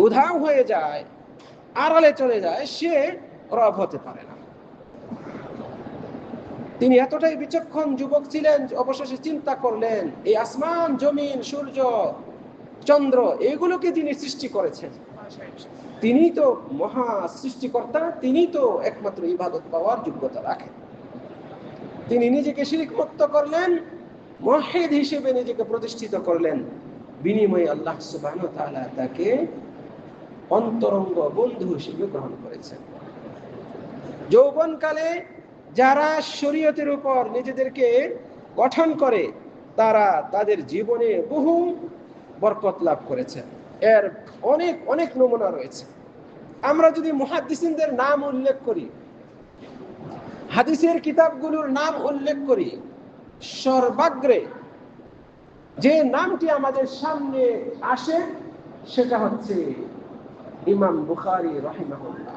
উধাও হয়ে যায়, আড়ালে চলে যায়, সে রব হতে পারে না। তিনি এতটাই বিচক্ষণ যুবক ছিলেন, অবশেষে চিন্তা করলেন এই আসমান, জমিন, সূর্য, চন্দ্র, এগুলোকে যিনি সৃষ্টি করেছেন, তিনি তো মহা সৃষ্টিকর্তা, তিনি তো একমাত্র ইবাদত পাওয়ার যোগ্যতা রাখেন। তিনি নিজেকে শিরক মুক্ত করলেন, মুওয়াহহিদ হিসেবে নিজেকে প্রতিষ্ঠিত করলেন। বিনিময়ে আল্লাহ সুবহানাহু ওয়া তাআলা তাকে অন্তরঙ্গ বন্ধু হিসেবে গ্রহণ করেছেন। যৌবনকালে যারা শরীয়তের উপর নিজেদেরকে গঠন করে, তারা তাদের জীবনে বহু বরকত লাভ করেছেন। এর অনেক অনেক নমুনা রয়েছে। আমরা যদি মুহাদ্দিসিনদের নাম উল্লেখ করি, হাদিসের কিতাবগুলোর নাম উল্লেখ করি, সর্বাগ্রে যে নামটি আমাদের সামনে আসে সেটা হচ্ছে ইমাম বুখারী রাহিমাহুল্লাহ।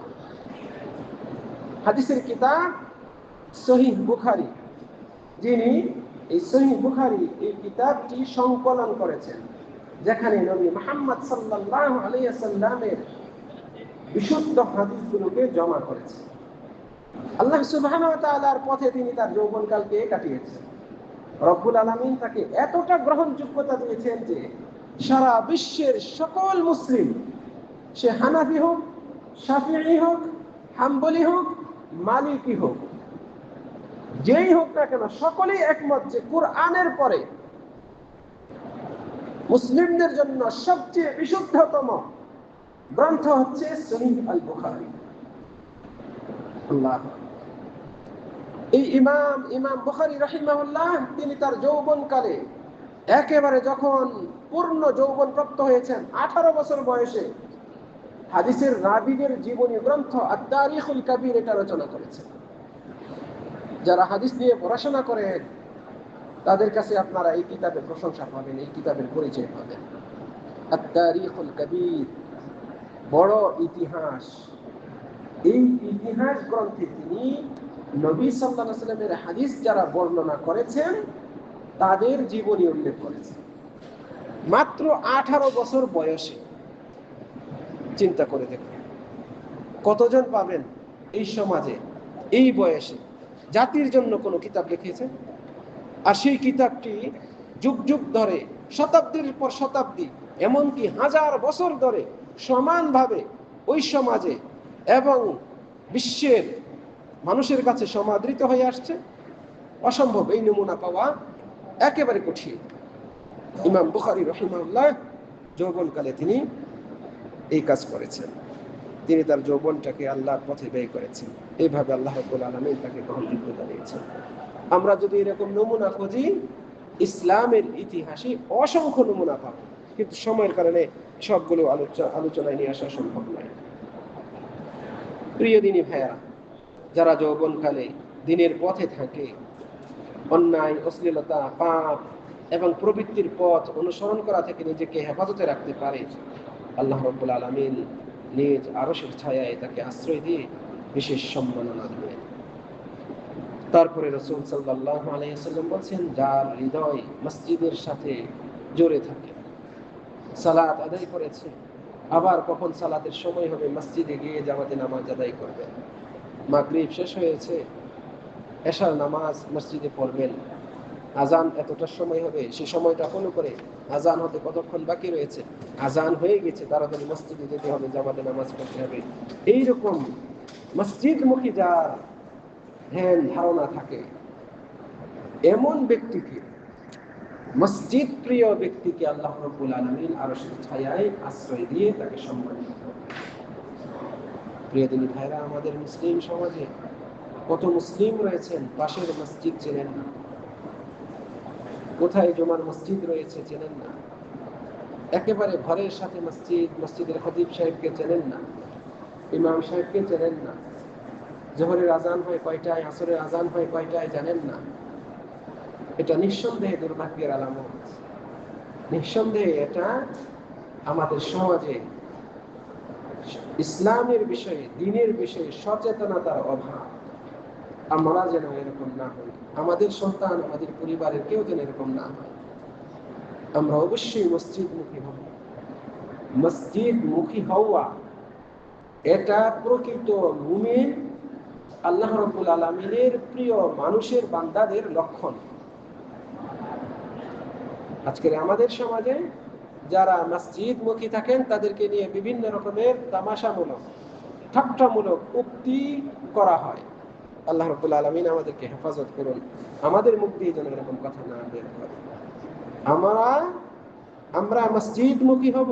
হাদিসের কিতাব সহিহ বুখারী, যিনি এই সহিহ বুখারী এই কিতাবটি সংকলন করেছেন, যেখানে নবী মুহাম্মদ সাল্লাল্লাহু আলাইহি ওয়াসাল্লামের বিশুদ্ধ হাদিসগুলোকে জমা করেছেন। আল্লাহ সুবহানাহু ওয়া তাআলার পথে তিনি তার যৌবনকালকে কাটিয়েছেন। রব্বুল আলামিন তাকে এতটা গ্রহণযোগ্যতা দিয়েছেন যে সারা বিশ্বের সকল মুসলিম, সে হানাফি হোক, শাফিঈ হোক, হাম্বলি হোক, মালিকি হোক, যেই হোক না কেন, সকলেই একমত যে কুরআনের পরে মুসলিমদের জন্য সবচেয়ে বিশুদ্ধতম গ্রন্থ হচ্ছে সহিহ আল বুখারী। আল্লাহ, এই ইমাম বুখারী রাহিমাহুল্লাহ তিনি তার যৌবনকালে একেবারে যখন পূর্ণ যৌবন প্রাপ্ত হয়েছেন 18 বছর বয়সে হাদিসের রাবীদের জীবনী গ্রন্থ আত-তারিখুল কাবীর এটা রচনা করেছেন। যারা হাদিস নিয়ে পড়াশোনা করেন তাদের কাছে আপনারা এই কিতাবের প্রশংসা পাবেন, এই কিতাবের পরিচয় পাবেন। আত-তারিখুল কাবীর, বড় ইতিহাস। এই ইতিহাস গ্রন্থে তিনি নবী সাল্লাল্লাহু আলাইহি ওয়াসাল্লামের হাদিস যারা বর্ণনা করেছেন তাদের জীবনী উল্লেখ করেছেন মাত্র 18 বছর বয়সে। চিন্তা করে দেখুন কতজন পাবেন এই সমাজে এই বয়সে জাতির জন্য কোনো কিতাব লিখেছে। আর সেই কিতাবটি যুগ যুগ ধরে, শতাব্দীর পর শতাব্দী, এমনকি হাজার বছর ধরে সমানভাবে ওই সমাজে এবং বিশ্বের মানুষের কাছে সমাদৃত হয়ে আসছে। অসম্ভব এই নমুনা পাওয়া একেবারে কঠিন। ইমাম বুখারী রাহিমাহুল্লাহ যৌবনকালে তিনি এই কাজ করেছেন। তিনি তার যৌবনটাকে আল্লাহর পথে ব্যয় করেছেন। এইভাবে আল্লাহ রাব্বুল আলামিন তাকে গ্রহণযোগ্যতা দিয়েছেন। আমরা যদি এরকম নমুনা খুঁজি ইসলামের ইতিহাসে অসংখ্য নমুনা পাবো, কিন্তু সময়ের কারণে সবগুলো আলোচনায় নিয়ে আসা সম্ভব নয়। প্রিয় দিনী ভাইয়েরা, যারা যৌবনকালে দিনের পথে থাকে, অন্যায়, অশ্লীলতা, পাপ এবং প্রবৃত্তির পথ অনুসরণ করা থেকে নিজেকে হেফাজতে রাখতে পারে, আল্লাহ রাব্বুল আলামিন নিজ আরশের ছায়ায় তাকে আশ্রয় দিয়ে বিশেষ সম্মাননা দেবেন। তারপরে রাসূল সাল্লাল্লাহু আলাইহি ওয়াসাল্লাম বলেন, যার হৃদয় মসজিদের সাথে জড়ে থাকে, সালাত আদায় করেছে, আবার কখন সালাতের সময় হবে মসজিদে গিয়ে জামাতে নামাজ আদায় করবেন। মাগরিব শেষ হয়েছে, এশার নামাজ মসজিদে পড়বেন। আজান এতটার সময় হবে, সেই সময়টা ফলো করে আজান হতে কতক্ষণ বাকি রয়েছে, আজান হয়ে গেছে, তাড়াতাড়ি মসজিদে যেতে হবে, জামাতে নামাজ পড়তে হবে। এইরকম মসজিদমুখী যার ধ্যান ধারণা থাকে, এমন ব্যক্তিকে, মসজিদ প্রিয় ব্যক্তিকে আল্লাহ রাব্বুল আলামিন আরশের ছায়ায় আশ্রয় দিয়ে তাকে সম্মানিত করেন। প্রিয় দিনী ভাইরা, আমাদের মুসলিম সমাজে কত মুসলিম রয়েছেন পাশের মসজিদ চেনেন না, কোথায় জুমার মসজিদ রয়েছে চেনেন না, একেবারে ঘরের সাথে মসজিদ, মসজিদের খতিব সাহেবকে চেনেন না, ইমাম সাহেবকে চেনেন না, জোহরের আজান হয় কয়টায়, আসরের আজান হয় কয়টায় জানেন না। এটা নিঃসন্দেহে দুর্ভাগ্যের আলামত। নিঃসন্দেহে এটা আমাদের সমাজে ইসলামের বিষয়ে, দ্বীনের বিষয়ে সচেতনতার অভাব। আমরা যেন এরকম না হই, আমাদের সন্তান, আমাদের পরিবারের কেউ যেন এরকম না হয়। আমরা অবশ্যই মসজিদমুখী হব। মসজিদমুখী হওয়া এটা প্রকৃত মুমিন, আল্লাহ রাব্বুল আলামিনের প্রিয় মানুষের, বান্দাদের লক্ষণ। আজকের আমাদের সমাজে যারা মসজিদমুখী থাকেন তাদেরকে নিয়ে বিভিন্ন রকমের তামাশামূলক, ঠাট্টামূলক উক্তি করা হয়। আল্লাহ রাব্বুল আলামিন আমাদেরকে হেফাজত করুন, আমাদের মুখ দিয়ে যেন এরকম কথা না বের হয়। আমরা মসজিদমুখী হব,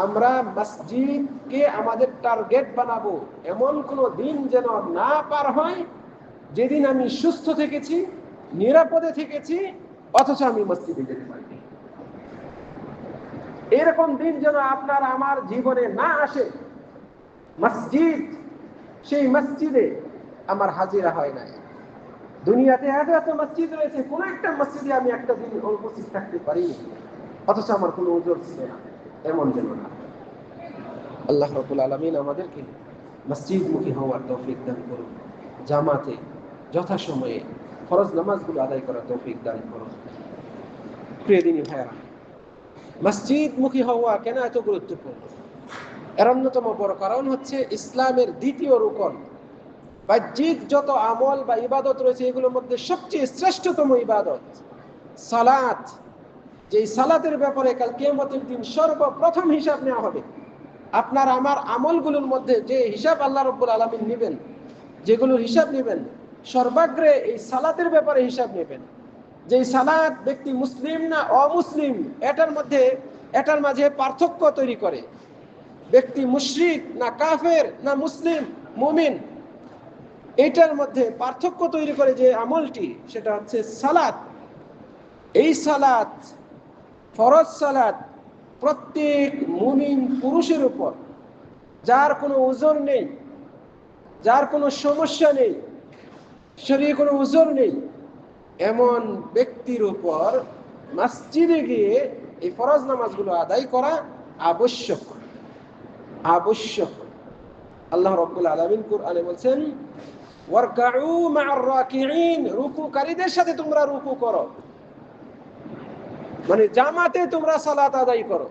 আমরা মসজিদকে আমাদের টার্গেট বানাবো। এমন কোনো দিন যেন না পার হয় যেদিন আমি সুস্থ থেকেছি, নিরাপদে থেকেছি, অথচ আমি মসজিদে যেতে পারিনি। এরকম দিন যেন আপনার আমার জীবনে না আসে। মসজিদ, সেই মসজিদে আমার হাজিরা হয় নাই। দুনিয়াতে এত এত মসজিদ রয়েছে, কোন একটা মসজিদে আমি একটা দিন উপস্থিত থাকতে পারিনি, অথচ আমার কোনো ওজর ছিল না, এমন যেন না। আল্লাহ রাব্বুল আলামিন আমাদেরকে মসজিদমুখী হওয়ার তৌফিক দান করুন, জামাতে যথাসময়ে ফরজ নামাজগুলো আদায় করার তৌফিক দান করুন। প্রিয় দিনী ভাইয়েরা, মসজিদমুখী হওয়া কেন এত গুরুত্বপূর্ণ? এর অন্যতম বড় কারণ হচ্ছে ইসলামের দ্বিতীয় রুকন। বাহ্যিক যত আমল বা ইবাদত রয়েছে এগুলোর মধ্যে সবচেয়ে শ্রেষ্ঠতম ইবাদত সালাত। যেই সালাতের ব্যাপারে কাল কিয়ামতের দিন সর্বপ্রথম হিসাব নেওয়া হবে। আপনার আমার আমলগুলোর মধ্যে যে হিসাব আল্লাহ রাব্বুল আলামিন নেবেন, যেগুলোর হিসাব নেবেন, সর্বাগ্রে এই সালাতের ব্যাপারে হিসাব নেবেন। যে সালাত ব্যক্তি মুসলিম না অমুসলিম এটার মাঝে পার্থক্য তৈরি করে। ব্যক্তি মুশরিক না কাফের না মুসলিম মুমিন, এটার মধ্যে পার্থক্য তৈরি করে যে আমলটি, সেটা হচ্ছে সালাত। এই সালাত, ফরজ সালাত, প্রত্যেক মুমিন পুরুষের উপর, যার কোনো ওজর নেই, যার কোনো সমস্যা নেই, শরীরে কোনো ওজর নেই, এমন ব্যক্তির উপর মসজিদে গিয়ে এই ফরজ নামাজগুলো আদায় করা আবশ্যক। আবশ্যক। আল্লাহ রাব্বুল আলামিন কুরআনে বলছেন, ওয়ারকাউ মা'আর রাকিঈন, রুকুকারীদের সাথে তোমরা রুকু করো, মানে জামাতে তোমরা সালাত আদায় করো।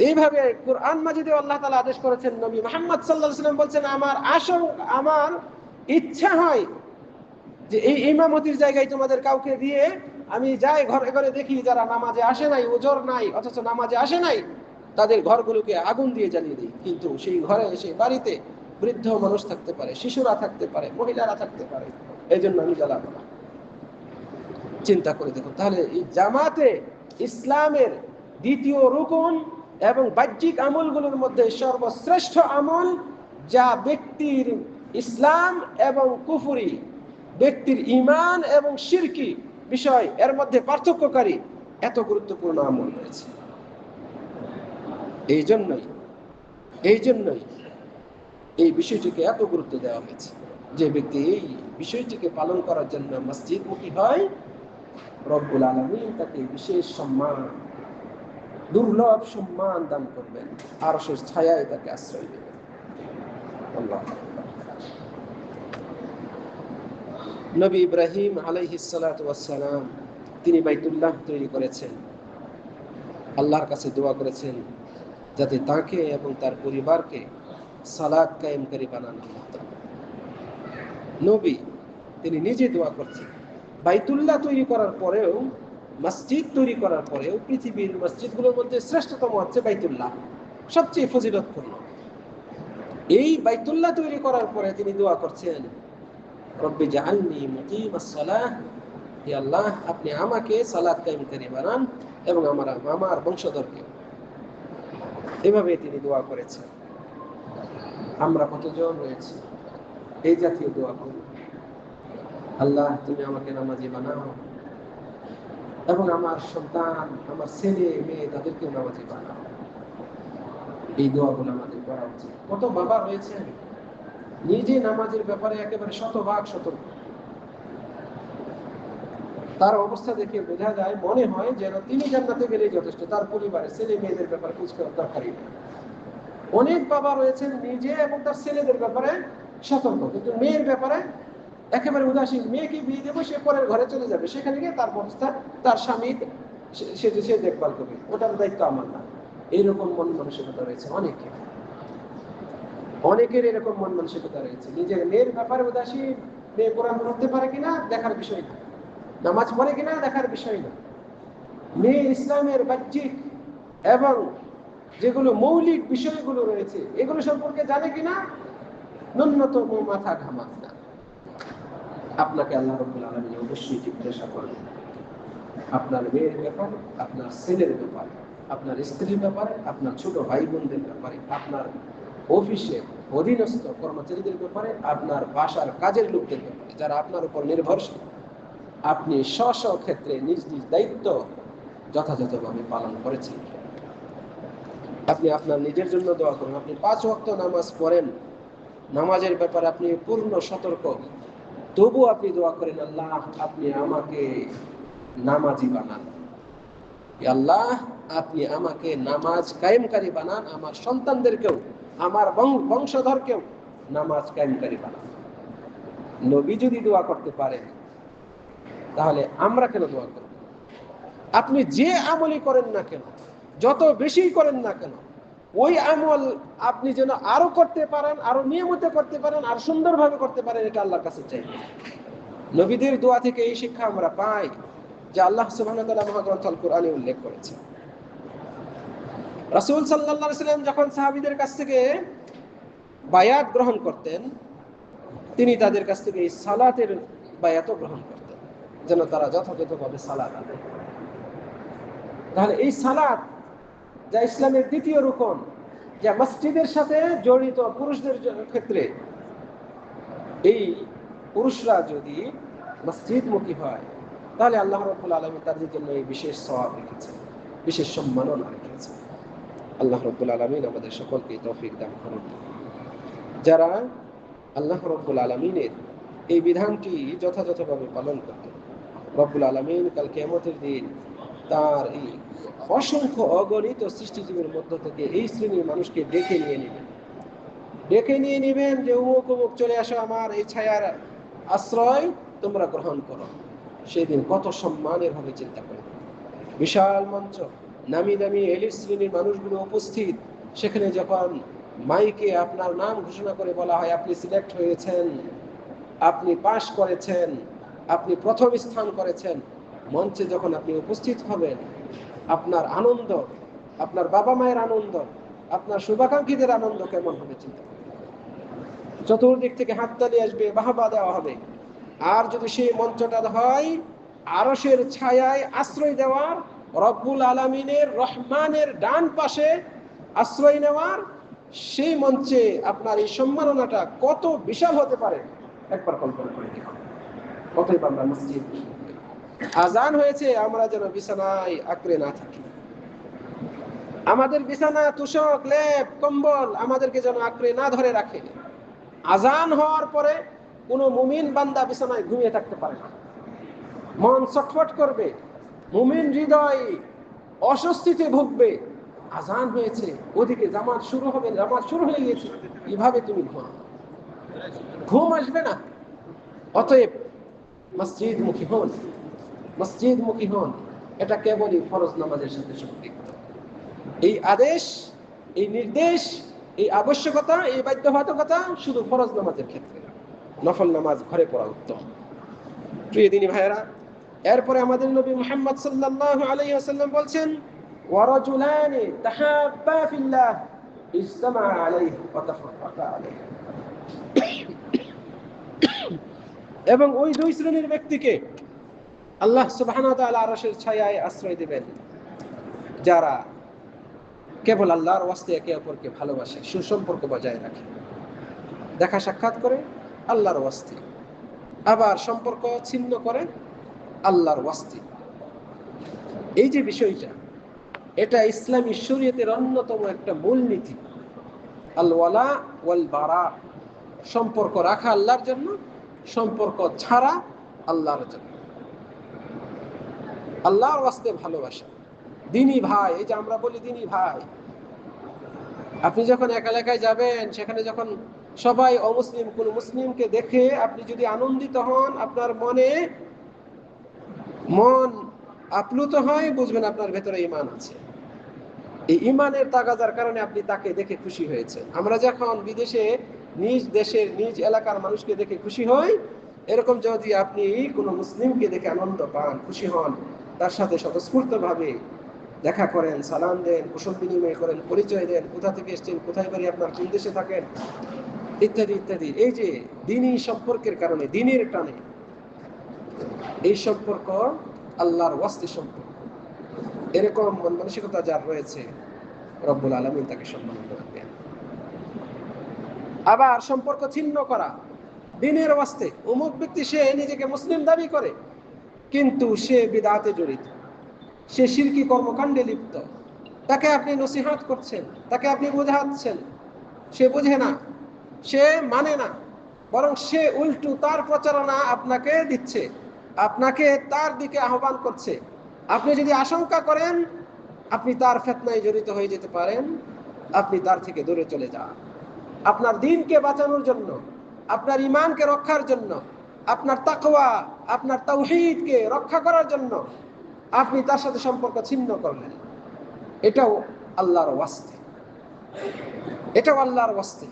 এইভাবে কুরআন মাজিদে আল্লাহ তাআলা আদেশ করেছেন। নবী মুহাম্মদ সাল্লাল্লাহু আলাইহি ওয়াসাল্লাম বলছেন, আমার ইচ্ছা হয় যে এই ইমামতির জায়গায় তোমাদের কাউকে দিয়ে আমি যাই ঘরে ঘরে দেখি যারা নামাজে আসে নাই, ওজর নাই, অথচ নামাজে আসে নাই, তাদের ঘরগুলোকে আগুন দিয়ে জ্বালিয়ে দিই। কিন্তু সেই ঘরে, সেই বাড়িতে বৃদ্ধ মানুষ থাকতে পারে, শিশুরা থাকতে পারে, মহিলারা থাকতে পারে, এই জন্য আমি জ্বালাবো না। চিন্তা করে দেখুন, তাহলে এই জামাতে ইসলামের দ্বিতীয় রুকন এবং বাহ্যিক আমলগুলোর মধ্যে সর্বশ্রেষ্ঠ আমল, যা ব্যক্তির ইসলাম এবং কুফরি, ব্যক্তির ঈমান এবং শিরকি বিষয় এর মধ্যে পার্থক্যকারী এত গুরুত্বপূর্ণ আমল রয়েছে। এই জন্যই এই বিষয়টিকে এত গুরুত্ব দেওয়া হয়েছে। যে ব্যক্তি এই বিষয়টিকে পালন করার জন্য মসজিদমুখী হয়, রব্বুল আলামিন তাকে বিশেষ সম্মান, দুর্লভ সম্মান দান করবেন, আরশের ছায়ায় তাকে আশ্রয় দেবেন। আল্লাহ। নবী ইব্রাহিম আলাইহিস সালাতু ওয়াস সালাম, তিনি বাইতুল্লাহ তৈরি করেছেন, আল্লাহর কাছে দোয়া করেছেন যাতে তাকে এবং তার পরিবারকে সালাত কায়েমকারী বানান আল্লাহ তাআলা। নবী তিনি নিজে দোয়া করছেন। বাইতুল্লাহ তৈরি করার পরেও, মসজিদ তৈরি করার পরেও পৃথিবীর মসজিদগুলোর মধ্যে শ্রেষ্ঠতম হচ্ছে বাইতুল্লাহ, সবচেয়ে ফজিলতপূর্ণ। এই বাইতুল্লাহ তৈরি করার পরে তিনি দোয়া করছেন, রব্বি জাআলনি মুকিমাস সালাহ, হে আল্লাহ আপনি আমাকে সালাত কায়েমকারী বানান এবং আমার বংশধরকে। এভাবে তিনি দোয়া করেছেন। আমরা কতজন রয়েছে এই জাতীয় দোয়া করি, আল্লাহ তুমি আমাকে নামাজি বানাও এবং আমার সন্তান, আমার ছেলে মেয়ে, তাদেরকে নামাজি বানাও। এই দোয়াগুলো আমাদের করা উচিত। কত বাবা রয়েছেন নিজে নামাজের ব্যাপারে একেবারে শতভাগ সতর্ক। তার অবস্থা দেখে বোঝা যায়, মনে হয় যেন তিনি জান্নাতে গেলেই যথেষ্ট, তার পরিবারের ছেলে মেয়েদের ব্যাপারে খোঁজ করার দরকারই নেই। অনেক বাবা রয়েছেন নিজে এবং তার ছেলেদের ব্যাপারে সতর্ক, কিন্তু মেয়ের ব্যাপারে একেবারে উদাসীন। মেয়েকে বিয়ে দেবো, সে পরের ঘরে চলে যাবে, সেখানে গিয়ে তার অবস্থা, তার স্বামী সে দেখভাল করবে, ওটার দায়িত্ব আমার না। এইরকম মন মানসিকতা রয়েছে অনেকের এরকম মন মানসিকতা রয়েছে। নিজের মেয়ের ব্যাপারে উদাসীন, মেয়ে কোরআন পড়তে পারে কিনা দেখার বিষয় না, নামাজ পড়ে কিনা দেখার বিষয় না, মেয়ে ইসলামের বাহ্যিক এবং যেগুলো মৌলিক বিষয়গুলো রয়েছে এগুলো সম্পর্কে জানে কিনা ন্যূনতম মাথা ঘামান না। আপনাকে আল্লাহ রাব্বুল আলামিন অবশ্যই জিজ্ঞাসা করবেন আপনার মেয়ের ব্যাপারে, আপনার ছেলের ব্যাপারে, আপনার স্ত্রীর ব্যাপারে, আপনার ছোট ভাই বোনদের ব্যাপারে, আপনার অফিসে অধীনস্থ কর্মচারীদের ব্যাপারে, আপনার বাসার কাজের লোকদের ব্যাপারে, যারা আপনার উপর নির্ভরশীল। আপনি স্ব ক্ষেত্রে নিজ নিজ দায়িত্ব যথাযথভাবে পালন করেছেন। আপনি আপনার নিজের জন্য দোয়া করুন। আপনি 5 ওয়াক্ত নামাজ পড়েন, নামাজের ব্যাপারে আপনি পূর্ণ সতর্ক, তবু আপনি দোয়া করেন, আল্লাহ আপনি আমাকে নামাজি বানান, আল্লাহ আপনি আমাকে নামাজ কায়েমকারী বানান, আমার সন্তানদেরকেও, আমার বংশধরকেও নামাজ কায়েমকারী বানান। নবী যদি দোয়া করতে পারেন, তাহলে আমরা কেন দোয়া করব? আপনি যে আমলই করেন না কেন, যত বেশি করেন না কেন, ওই আমল আপনি যেন আরো করতে পারেন, আরো নিয়মিত করতে পারেন, আর সুন্দরভাবে করতে পারেন, এটা আল্লাহর কাছে চাই। নবীদের দোয়া থেকে এই শিক্ষা আমরা পাই, যে আল্লাহ সুবহানাহু ওয়া তাআলা মহাগ্রন্থ আল কুরআনে উল্লেখ করেছেন। রাসূল সাল্লাল্লাহু আলাইহি ওয়াসাল্লাম যখন সাহাবীদের কাছ থেকে বায়াত গ্রহণ করতেন, তিনি তাদের কাছ থেকে এই সালাতের বায়াতও গ্রহণ করতেন, যেন তারা যথাযথভাবে সালাত আদায় করে। তাহলে এই সালাত, যা ইসলামের দ্বিতীয় রুকন, যে মসজিদের সাথে জড়িত পুরুষদের ক্ষেত্রে এই পুরুষরা যদি মসজিদমুখী হয় তাহলে আল্লাহ রাব্বুল আলামিন তাদের জন্য এই বিশেষ সওয়াব রেখেছেন, বিশেষ সম্মাননা রেখেছেন। আল্লাহ রাব্বুল আলামিন আমাদের সকলকে তৌফিক দান করুন। যারা আল্লাহ রাব্বুল আলামিনের এই বিধানটি যথাযথভাবে পালন করতেন, রব্বুল আলামিন কাল কিয়ামতের দিন তার এই অসংখ্য অগণিত সৃষ্টিজীবের মধ্য থেকে এই শ্রেণীর মানুষকে ডেকে নিয়ে নেবেন যে অমুক অমুক চলে আসো, আমার এই ছায়ার আশ্রয় তোমরা গ্রহণ করো। সেদিন কত সম্মানের হবে চিন্তা করে। বিশাল মঞ্চ, নামি দামি এলিট শ্রেণীর মানুষগুলো উপস্থিত। সেখানে যখন মাইকে আপনার নাম ঘোষণা করে বলা হয় আপনি সিলেক্ট হয়েছেন, আপনি পাশ করেছেন, আপনি প্রথম স্থান করেছেন, মঞ্চে যখন আপনি উপস্থিত হবেন, আপনার আনন্দ, আপনার বাবা মায়ের আনন্দ, আপনার শুভাকাঙ্ক্ষীদের আনন্দ কেমন হবে চিন্তা করুন। চতুর্দিক থেকে হাততালি আসবে, বাহবা দেওয়া হবে। আর যদি সেই মঞ্চটা হয় আরশের ছায়ায় আশ্রয় দেওয়ার, রব্বুল আলামিনের রহমানের ডান পাশে আশ্রয় নেওয়ার, সেই মঞ্চে আপনার এই সম্মাননাটা কত বিশাল হতে পারে একবার কল্পনা করে দেখুন। অতএব আমরা মসজিদ, আজান হয়েছে আমরা যেন বিছানায় আঁকড়ে না থাকি। আমাদের বিছানা, তোশক, লেপ, কম্বল আমাদেরকে যেন আঁকড়ে না ধরে রাখে। আজান হওয়ার পরে কোনো মুমিন বান্দা বিছানায় ঘুমিয়ে থাকতে পারে না, মন ছটফট করবে, মুমিন হৃদয় অস্বস্তিতে ভুগবে। আজান হয়েছে, ওদিকে জামাত শুরু হবে, জামাত শুরু হয়ে গেছে, এভাবে তুমি ঘুম আসবে না। অতএব মসজিদমুখী হন, মসজিদমুখী হন। এটা কেবলই ফরজ নামাজের সাথে সম্পৃক্ত। এই আদেশ, এই নির্দেশ, এই আবশ্যকতা, এই বাধ্যবাধকতা শুধু ফরজ নামাজের ক্ষেত্রে, নফল নামাজ ঘরে পড়া উত্তম। প্রিয় দিনী ভাইয়েরা, এরপরে আমাদের নবী মুহাম্মদ সাল্লাল্লাহু আলাইহি ওয়াসাল্লাম বলছেন, ওয়ারাজুলানি তাহাব্বা ফিল্লাহ ইজতামা আলাইহি ওয়া তাফাররাকা আলাইহি। এবং ওই দুই শ্রেণীর ব্যক্তিকে আল্লাহ সুবহানাহু ওয়া তাআলা আরশের ছায়ায় আশ্রয় দিবেন, যারা কেবল আল্লাহর ওয়াস্তে একে অপরকে ভালোবাসে, সুসম্পর্ক বজায় রাখে, দেখা সাক্ষাৎ করে আল্লাহর ওয়াস্তে, আবার সম্পর্ক ছিন্ন করে আল্লাহর ওয়াস্তে। এই যে বিষয়টা, এটা ইসলামী শরীয়তের অন্যতম একটা মূলনীতি। আল ওয়ালা ওয়াল বারা, সম্পর্ক রাখা আল্লাহর জন্য, সম্পর্ক ছাড়া আল্লাহর জন্য, আল্লাহর ওয়াস্তে ভালোবাসা। দিনী ভাই, এই যে আমরা বলি দিনী ভাই, আপনি যখন এক এলাকায় যাবেন, সেখানে যখন সবাই অমুসলিম, কোন মুসলিমকে দেখে আপনি যদি আনন্দিত হন, আপনার মন আপ্লুত হয়, বুঝবেন আপনার ভেতরে ঈমান আছে। এই ঈমানের তাগাদার কারণে আপনি তাকে দেখে খুশি হয়েছে। আমরা যখন বিদেশে নিজ দেশের নিজ এলাকার মানুষকে দেখে খুশি হই, এরকম যদি আপনি কোনো মুসলিমকে দেখে আনন্দ পান, খুশি হন, তার সাথে স্বতঃস্ফূর্তভাবে দেখা করেন, সালাম দেন, কুশল বিনিময় করেন, পরিচয় দেন, কোথা থেকে এসেছেন, কোথায় বাড়ি আপনার, কোন দেশে থাকেন, ইত্যাদি ইত্যাদি। এই যে দ্বীনি সম্পর্কের কারণে, দ্বীনের টানে এই সম্পর্ক আল্লাহর ওয়াস্তে সম্পর্ক, এরকম মন মানসিকতা যার রয়েছে, রব্বুল আলামিন তাকে সম্মান করবেন। আবার সম্পর্ক ছিন্ন করা দ্বীনের ওয়াস্তে, অমুক ব্যক্তি সে নিজেকে মুসলিম দাবি করে কিন্তু সে বিদআতে জড়িত, সে শিরকি কর্মকাণ্ডে লিপ্ত, তাকে আপনি নসিহত করছেন, তাকে আপনি বোঝাচ্ছেন, সে বোঝে না, সে মানে না, বরং সে উল্টো তার প্রচারণা আপনাকে দিচ্ছে, আপনাকে তার দিকে আহ্বান করছে। আপনি যদি আশঙ্কা করেন আপনি তার ফিতনায় জড়িত হয়ে যেতে পারেন, আপনি তার থেকে দূরে চলে যান। আপনার দ্বীনকে বাঁচানোর জন্য, আপনার ঈমানকে রক্ষার জন্য, আপনার তাকওয়া, আপনার তাওহীদকে রক্ষা করার জন্য আপনি তার সাথে সম্পর্ক ছিন্ন করলেন। এটাও আল্লাহর ওয়াস্তে, এটাও আল্লাহর ওয়াস্তে।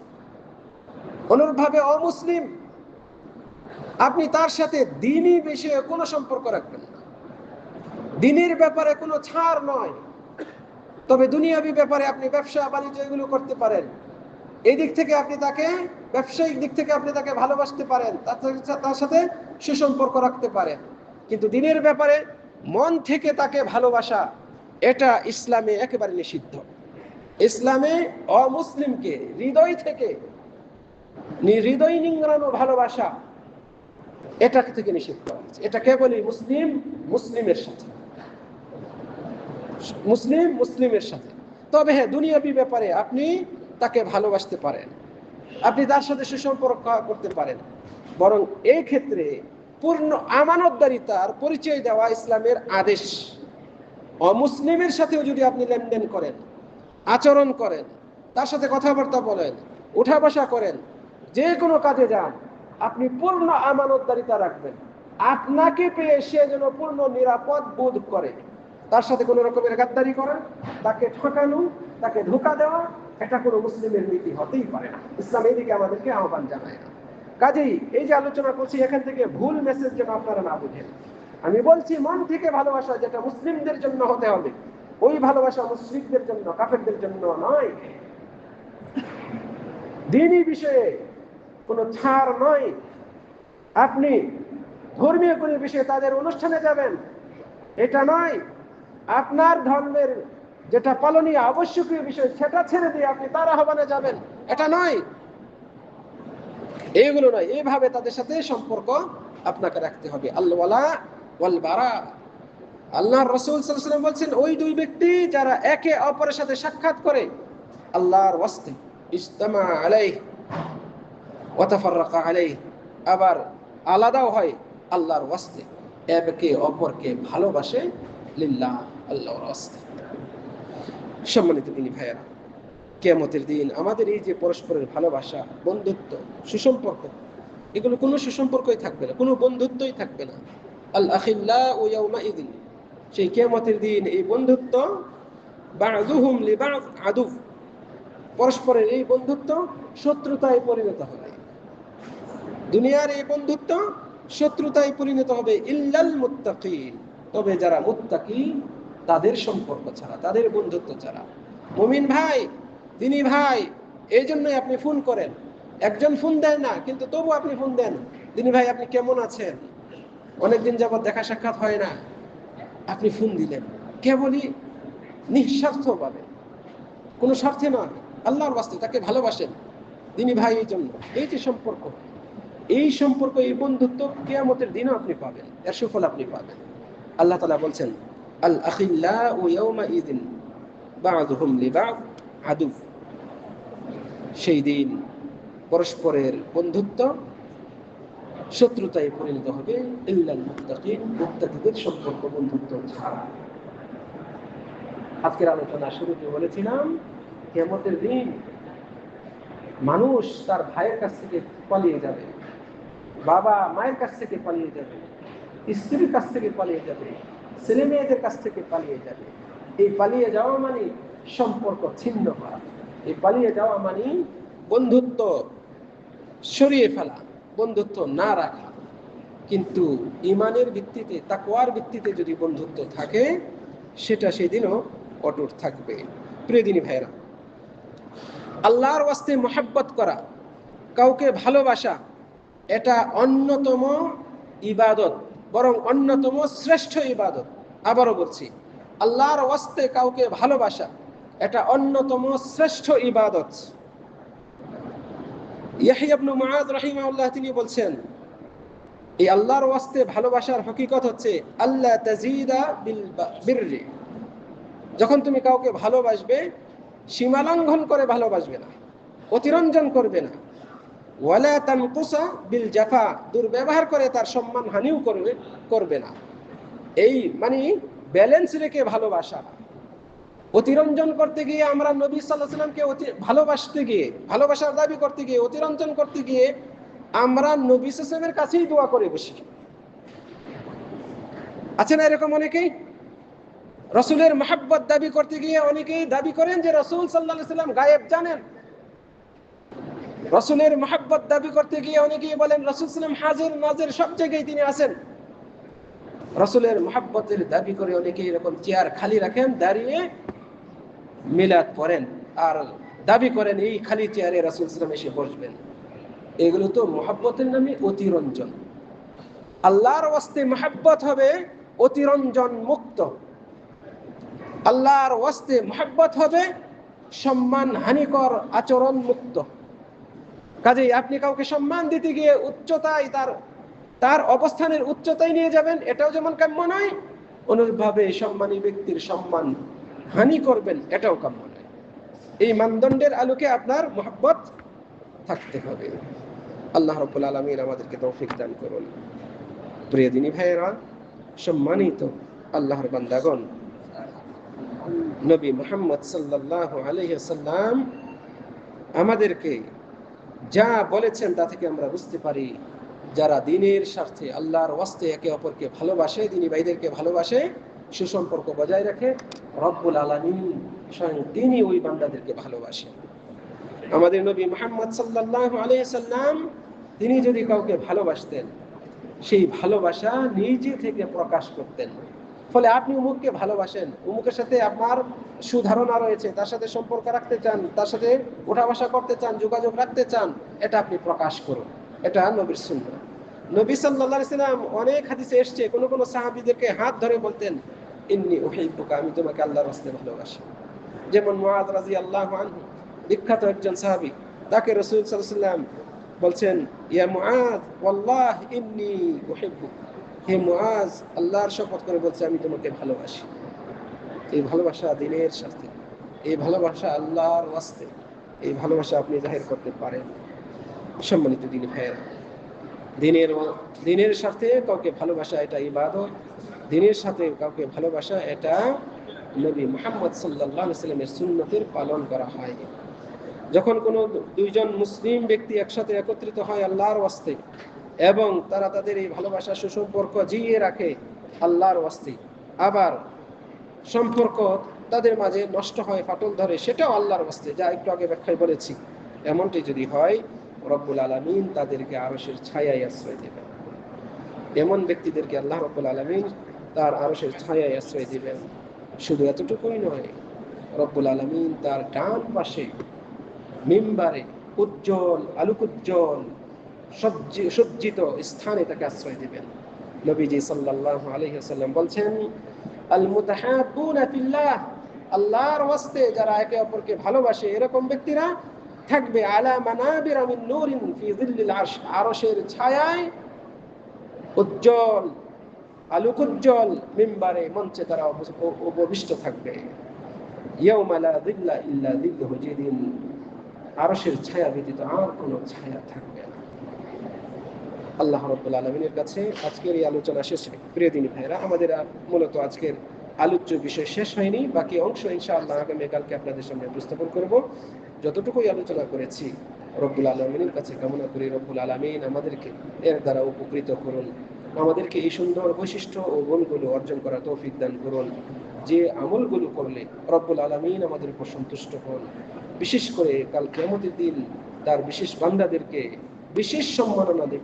অনুরূপভাবে অমুসলিম, আপনি তার সাথে দ্বীনি বিষয়ে কোনো সম্পর্ক রাখবেন না। দ্বীনের ব্যাপারে কোনো ছাড় নয়, তবে দুনিয়াবি ব্যাপারে আপনি ব্যবসা বাণিজ্য এগুলো করতে পারেন। এই দিক থেকে আপনি তাকে, ব্যবসায়িক দিক থেকে আপনি তাকে ভালোবাসতে পারেন, তার সাথে সুসম্পর্ক রাখতে পারেন, কিন্তু দ্বীনের ব্যাপারে মন থেকে তাকে ভালোবাসা, এটা ইসলামে একেবারে নিষিদ্ধ। ইসলামে অমুসলিমকে হৃদয় থেকে হৃদয় নিংড়ানো ভালোবাসা এটা থেকে নিষেধ করা হয়েছে। এটা কেবলই মুসলিমের সাথে, মুসলিমের সাথে। তবে হ্যাঁ, দুনিয়াবি ব্যাপারে আপনি তাকে ভালোবাসতে পারেন, আপনি তার সাথে সুসম্পর্ক করতে পারেন, বরং এই ক্ষেত্রে পূর্ণ আমানতদারিতার পরিচয় দেওয়া ইসলামের আদেশ। অমুসলিমের সাথেও যদি আপনি লেনদেন করেন, আচরণ করেন, তার সাথে কথাবার্তা বলেন, উঠা বসা করেন, যে কোনো কাজে যান, আপনি পূর্ণ আমানতদারিতা রাখবেন। আপনাকে পেয়ে সে যেন পূর্ণ নিরাপদ বোধ করে। তার সাথে কোনো রকমের গাদ্দারি করা, তাকে ঠকানো, তাকে ধোঁকা দেওয়া, এটা কোনো মুসলিমের নীতি হতেই পারে না। ইসলাম এইদিকে আমাদেরকে আহ্বান জানায় না। কাজেই এই যে আলোচনা করছি, এখান থেকে ভুল মেসেজ যেন আপনারা না বুঝেন। আমি বলছি মন থেকে ভালোবাসা যেটা মুসলিমদের জন্য হতে হবে, ওই ভালোবাসা মুশরিকদের জন্য, কাফেরদের জন্য নয়। দ্বীনি বিষয়ে কোনো ছাড় নয়। আপনি ধর্মীয় কোনো বিষয়ে তাদের অনুষ্ঠানে যাবেন, এটা নয়। আপনার ধর্মের যেটা পালনীয় আবশ্যকীয় বিষয়, সেটা ছেড়ে দিয়ে আপনি তার আহ্বানে যাবেন, এটা নয়। এইগুলো নয়। এইভাবে তাদের সাথে সম্পর্ক আপনাকে রাখতে হবে। আল্লাহ ওয়াল বারা। আল্লাহর রাসূল সাল্লাল্লাহু আলাইহি ওয়াসাল্লাম বলছেন, ওই দুই ব্যক্তি যারা একে অপরের সাথে সাক্ষাৎ করে আল্লাহর ওয়াস্তে, ইজতামা আলাইহি ওয়া তাফাররাকা আলাইহি, আবার আলাদাও হয় আল্লাহর ওয়াস্তে, একে অপরকে ভালোবাসে লিল্লাহ, আল্লাহর ওয়াস্তে। সম্মানিত দিনী ভাইয়েরা, কিয়ামতের দিন আমাদের এই যে পরস্পরের ভালোবাসা, বন্ধুত্ব, সুসম্পর্ক, এগুলো কোনো সুসম্পর্কই থাকবে না, কোনো বন্ধুত্বই থাকবে না। আল আখিল্লাউ ইয়াউমাইযিন, সেই কিয়ামতের দিন এই বন্ধুত্ব বা'দুহুম লিবা'দ আদু, পরস্পরের এই বন্ধুত্ব শত্রুতায় পরিণত হবে। দুনিয়ার এই বন্ধুত্ব শত্রুতায় পরিণত হবে ইল্লাল মুত্তাকিন, তবে যারা মুত্তাকি তাদের সম্পর্ক ছাড়া, তাদের বন্ধুত্ব ছাড়া। মুমিন ভাই, দিনী ভাই, এই জন্যই আপনি ফোন করেন। একজন ফোন দেন না, কিন্তু তবু আপনি ফোন দেন, দিনী ভাই আপনি কেমন আছেন, অনেকদিন যাবত দেখা সাক্ষাৎ হয় না, আপনি ফোন দিলেন কেবলই নিঃস্বার্থভাবে, কোনো স্বার্থে নয়, আল্লাহর ওয়াস্তে তাকে ভালোবাসেন, দিনী ভাই। এই জন্য এই যে সম্পর্ক, এই সম্পর্ক, এই বন্ধুত্ব কিয়ামতের দিনও আপনি পাবেন, এর সুফল আপনি পাবেন। আল্লাহ তাআলা বলছেন, আল আখিল্লাউ ইয়াউমাইযিন বা'দুহুম লিবা'দ আদু, সেই দিন পরস্পরের বন্ধুত্ব শত্রুতায় পরিণত হবে ইল্লাল মুত্তাকিন, মুত্তাকিদের সম্পর্ক বন্ধুত্ব ছাড়া। আজকের আলোচনা শুরুতে বলেছিলাম, কিয়ামতের দিন মানুষ তার ভাইয়ের কাছ থেকে পালিয়ে যাবে, বাবা মায়ের কাছ থেকে পালিয়ে যাবে, স্ত্রীর কাছ থেকে পালিয়ে যাবে, ছেলে মেয়েদের কাছ থেকে পালিয়ে যাবে। এই পালিয়ে যাওয়া মানে সম্পর্ক ছিন্ন করা, এই পালিয়ে যাওয়া মানে বন্ধুত্ব সরিয়ে ফেলা, বন্ধুত্ব না রাখা। কিন্তু ঈমানের ভিত্তিতে, তাকওয়ার ভিত্তিতে যদি বন্ধুত্ব থাকে, সেটা সেদিনও অটুট থাকবে। প্রিয় দিনী ভাইরা, আল্লাহর ওয়াস্তে মুহাব্বত করা, কাউকে ভালোবাসা, এটা অন্যতম ইবাদত, বরং অন্যতম শ্রেষ্ঠ ইবাদত। আবারও বলছি, আল্লাহর ওয়াস্তে কাউকে ভালোবাসা, এটা অন্যতম শ্রেষ্ঠ ইবাদত। ইয়াহইয়া ইবনে মুআয রাহিমাহুল্লাহ তিনি বলছেন, এই আল্লাহর ওয়াস্তে ভালোবাসার হকিকত হচ্ছে আল্লাহ তাজিদা বিল বিররি, যখন তুমি কাউকে ভালোবাসবে, সীমালঙ্ঘন করে ভালোবাসবে না, অতিরঞ্জন করবে না। ওয়ালা তানকুসা বিল জাফা, দুর্ব্যবহার করে তার সম্মান হানিও করবে না। এই মানে ব্যালেন্স রেখে ভালোবাসা। অতিরঞ্জন করতে গিয়ে আমরা নবী সাল্লাল্লাহু আলাইহি সাল্লামকে ভালোবাসতে গিয়ে, ভালোবাসার দাবি করতে গিয়ে, অতিরঞ্জন করতে গিয়ে আমরা নবী সাল্লাল্লাহু আলাইহি সাল্লামের কাছেই দোয়া করে বসি। আছে না এরকম অনেকেই? রাসূলের মহব্বত দাবি করতে গিয়ে অনেকেই দাবি করেন যে রাসূল সাল্লাল্লাহু আলাইহি সাল্লাম গায়েব জানেন। রাসূলের মহব্বত দাবি করতে গিয়ে অনেকেই বলেন রাসূল সাল্লাল্লাহু আলাইহি সাল্লাম হাজির নাজির সব জায়গায় তিনি আছেন। রাসূলের মহব্বতের দাবি করে অনেকেই এরকম চেয়ার খালি রাখেন, দাঁড়িয়ে মিলাদ পড়েন আর দাবি করেন এই খালি চেয়ারে রাসূল সাল্লাল্লাহু আলাইহি সাল্লাম এসে বসবেন। এগুলো তো মহব্বতের নামে অতিরঞ্জন। আল্লাহর ওয়াস্তে মহব্বত হবে অতিরঞ্জন মুক্ত। আল্লাহর ওয়াস্তে মহব্বত হবে সম্মান হানিকর আচরণ মুক্ত। কাজেই আপনি কাউকে সম্মান দিতে গিয়ে উচ্চতায় তার অবস্থানের উচ্চতায় নিয়ে যাবেন, এটাও যেমন কাম্য নয়, অনুরূপভাবে সম্মানী ব্যক্তির সম্মান হানি করবেন, এটাও কাম্য নয়। এই মানদণ্ডের আলোকে আপনার মহব্বত থাকতে হবে। আল্লাহ রাব্বুল আলামিন আমাদেরকে তৌফিক দান করুন। প্রিয় দিনী ভাইয়েরা, সম্মানিত আল্লাহর বান্দাগণ, নবী মুহাম্মদ সাল্লাল্লাহু আলাইহি ওয়াসাল্লাম আমাদেরকে যা বলেছেন তা থেকে আমরা বুঝতে পারি, যারা দ্বীনের স্বার্থে আল্লাহর ওয়াস্তে একে অপরকে ভালোবাসে, দ্বীনী ভাইদেরকে ভালোবাসে, সুসম্পর্ক বজায় রাখে, রব্বুল আলামিন স্বয়ং তিনি ওই বান্দাদেরকে ভালোবাসেন। আমাদের নবী মুহাম্মদ সাল্লাল্লাহু আলাইহি ওয়াসাল্লাম তিনি যদি কাউকে ভালোবাসতেন, সেই ভালোবাসা নিজে থেকে প্রকাশ করতেন। ফলে আপনি অমুককে ভালোবাসেন, অমুকের সাথে আপনার সুধারণা রয়েছে, তার সাথে সম্পর্ক রাখতে চান, তার সাথে ওঠা বসা করতে চান, যোগাযোগ রাখতে চান, এটা আপনি প্রকাশ করুন। এটা নবীর সুন্নাহ। নবী সাল্লাল্লাহু আলাইহি ওয়াসাল্লাম অনেক হাদিসে এসেছে, কোন কোন সাহাবীদেরকে হাত ধরে বলতেন, ইন্নী উহিব্বুকা, আমি তোমাকে আল্লাহর রাস্তায় ভালোবাসি। যেমন মুআয রাদিয়াল্লাহু আনহু, বিখ্যাত একজন সাহাবী, তাকে রাসূল সাল্লাল্লাহু আলাইহি ওয়াসাল্লাম বলছেন, ইয়া মুআয ওয়াল্লাহি ইন্নী উহিব্বুক, হে মুআয, আল্লাহর শপথ করে বলছে আমি তোমাকে ভালোবাসি। এই ভালোবাসা দ্বীনের স্বার্থে, এই ভালোবাসা আল্লাহর ওয়াস্তে, এই ভালোবাসা আপনি জাহির করতে পারেন। সম্মানিত দ্বীনী ভাইয়েরা, দ্বীনের সাথে কাউকে ভালোবাসা এটা ইবাদত, দ্বীনের সাথে কাউকে ভালোবাসা এটা নবী মুহাম্মদ সাল্লাল্লাহু আলাইহি ওয়াসাল্লামের সুন্নতের পালন করা হয়। যখন কোনো দুইজন মুসলিম ব্যক্তি একসাথে একত্রিত হয় আল্লাহর ওয়াস্তে এবং তারা তাদের এই ভালোবাসা সুসম্পর্ক জিইয়ে রাখে আল্লাহর ওয়াস্তে, আবার সম্পর্ক তাদের মাঝে নষ্ট হয়, ফাটল ধরে, সেটাও আল্লাহর ওয়াস্তে, যা একটু আগে ব্যাখ্যায় বলেছি, এমনটি যদি হয়, রব্বুল আলামিন তাদেরকে আরশের ছায়ায় আশ্রয় দেবেন। এমন ব্যক্তিদেরকে আল্লাহ রব্বুল আলামিন তার আরশের ছায়ায় আশ্রয় দিবেন। শুধু এতটুকুই নয়, রব্বুল আলামিন তার ডান পাশে মিম্বারে উজ্জ্বল আলোকোজ্জ্বল সজ্জিত স্থানে তাকে আশ্রয় দিবেন। নবীজি সাল্লাল্লাহু আলাইহি ওয়াসাল্লাম বলছেন, আল মুতাহাব্বুনা ফিল্লাহ, আল্লাহর ওয়াস্তে যারা একে অপরকে ভালোবাসে, এরকম ব্যক্তিরা থাকবে আলা মানাবিরা মিন নূরিন ফি যিল্লিল আরশ, আরশের ছায়ায় উজ্জ্বল আলোকোজ্জ্বল মিম্বারে, মঞ্চে তারা উপবিষ্ট থাকবে। ইয়াউমা লা যিল্লা ইল্লা যিল্লুহু, যেদিন আরশের ছায়া ব্যতীত আর কোনো ছায়া থাকবে না। আল্লাহ রাব্বুল আলামিনের কাছে আজকের এই আলোচনা শেষ। প্রিয় দিনী ভাইরা, আমাদের মূলত আজকের আলোচ্য বিষয় শেষ হয়নি, বাকি অংশ ইনশাআল্লাহ আগামীকালকে আপনাদের সামনে উপস্থাপন করব। যতটুকুই আলোচনা করেছি রব্বুল আলামিনের কাছে কামনা করি, রব্বুল আলামিন আমাদেরকে এর দ্বারা উপকৃত করুন, আমাদেরকে এই সুন্দর বৈশিষ্ট্য ও গুণগুলো অর্জন করা তৌফিক দান করুন, যে আমলগুলো করলে রব্বুল আলামিন আমাদের উপর সন্তুষ্ট হন। বিশেষ করে কাল কিয়ামতের দিন তার বিশেষ বান্দাদেরকে বিশেষ সম্মাননা দেবেন।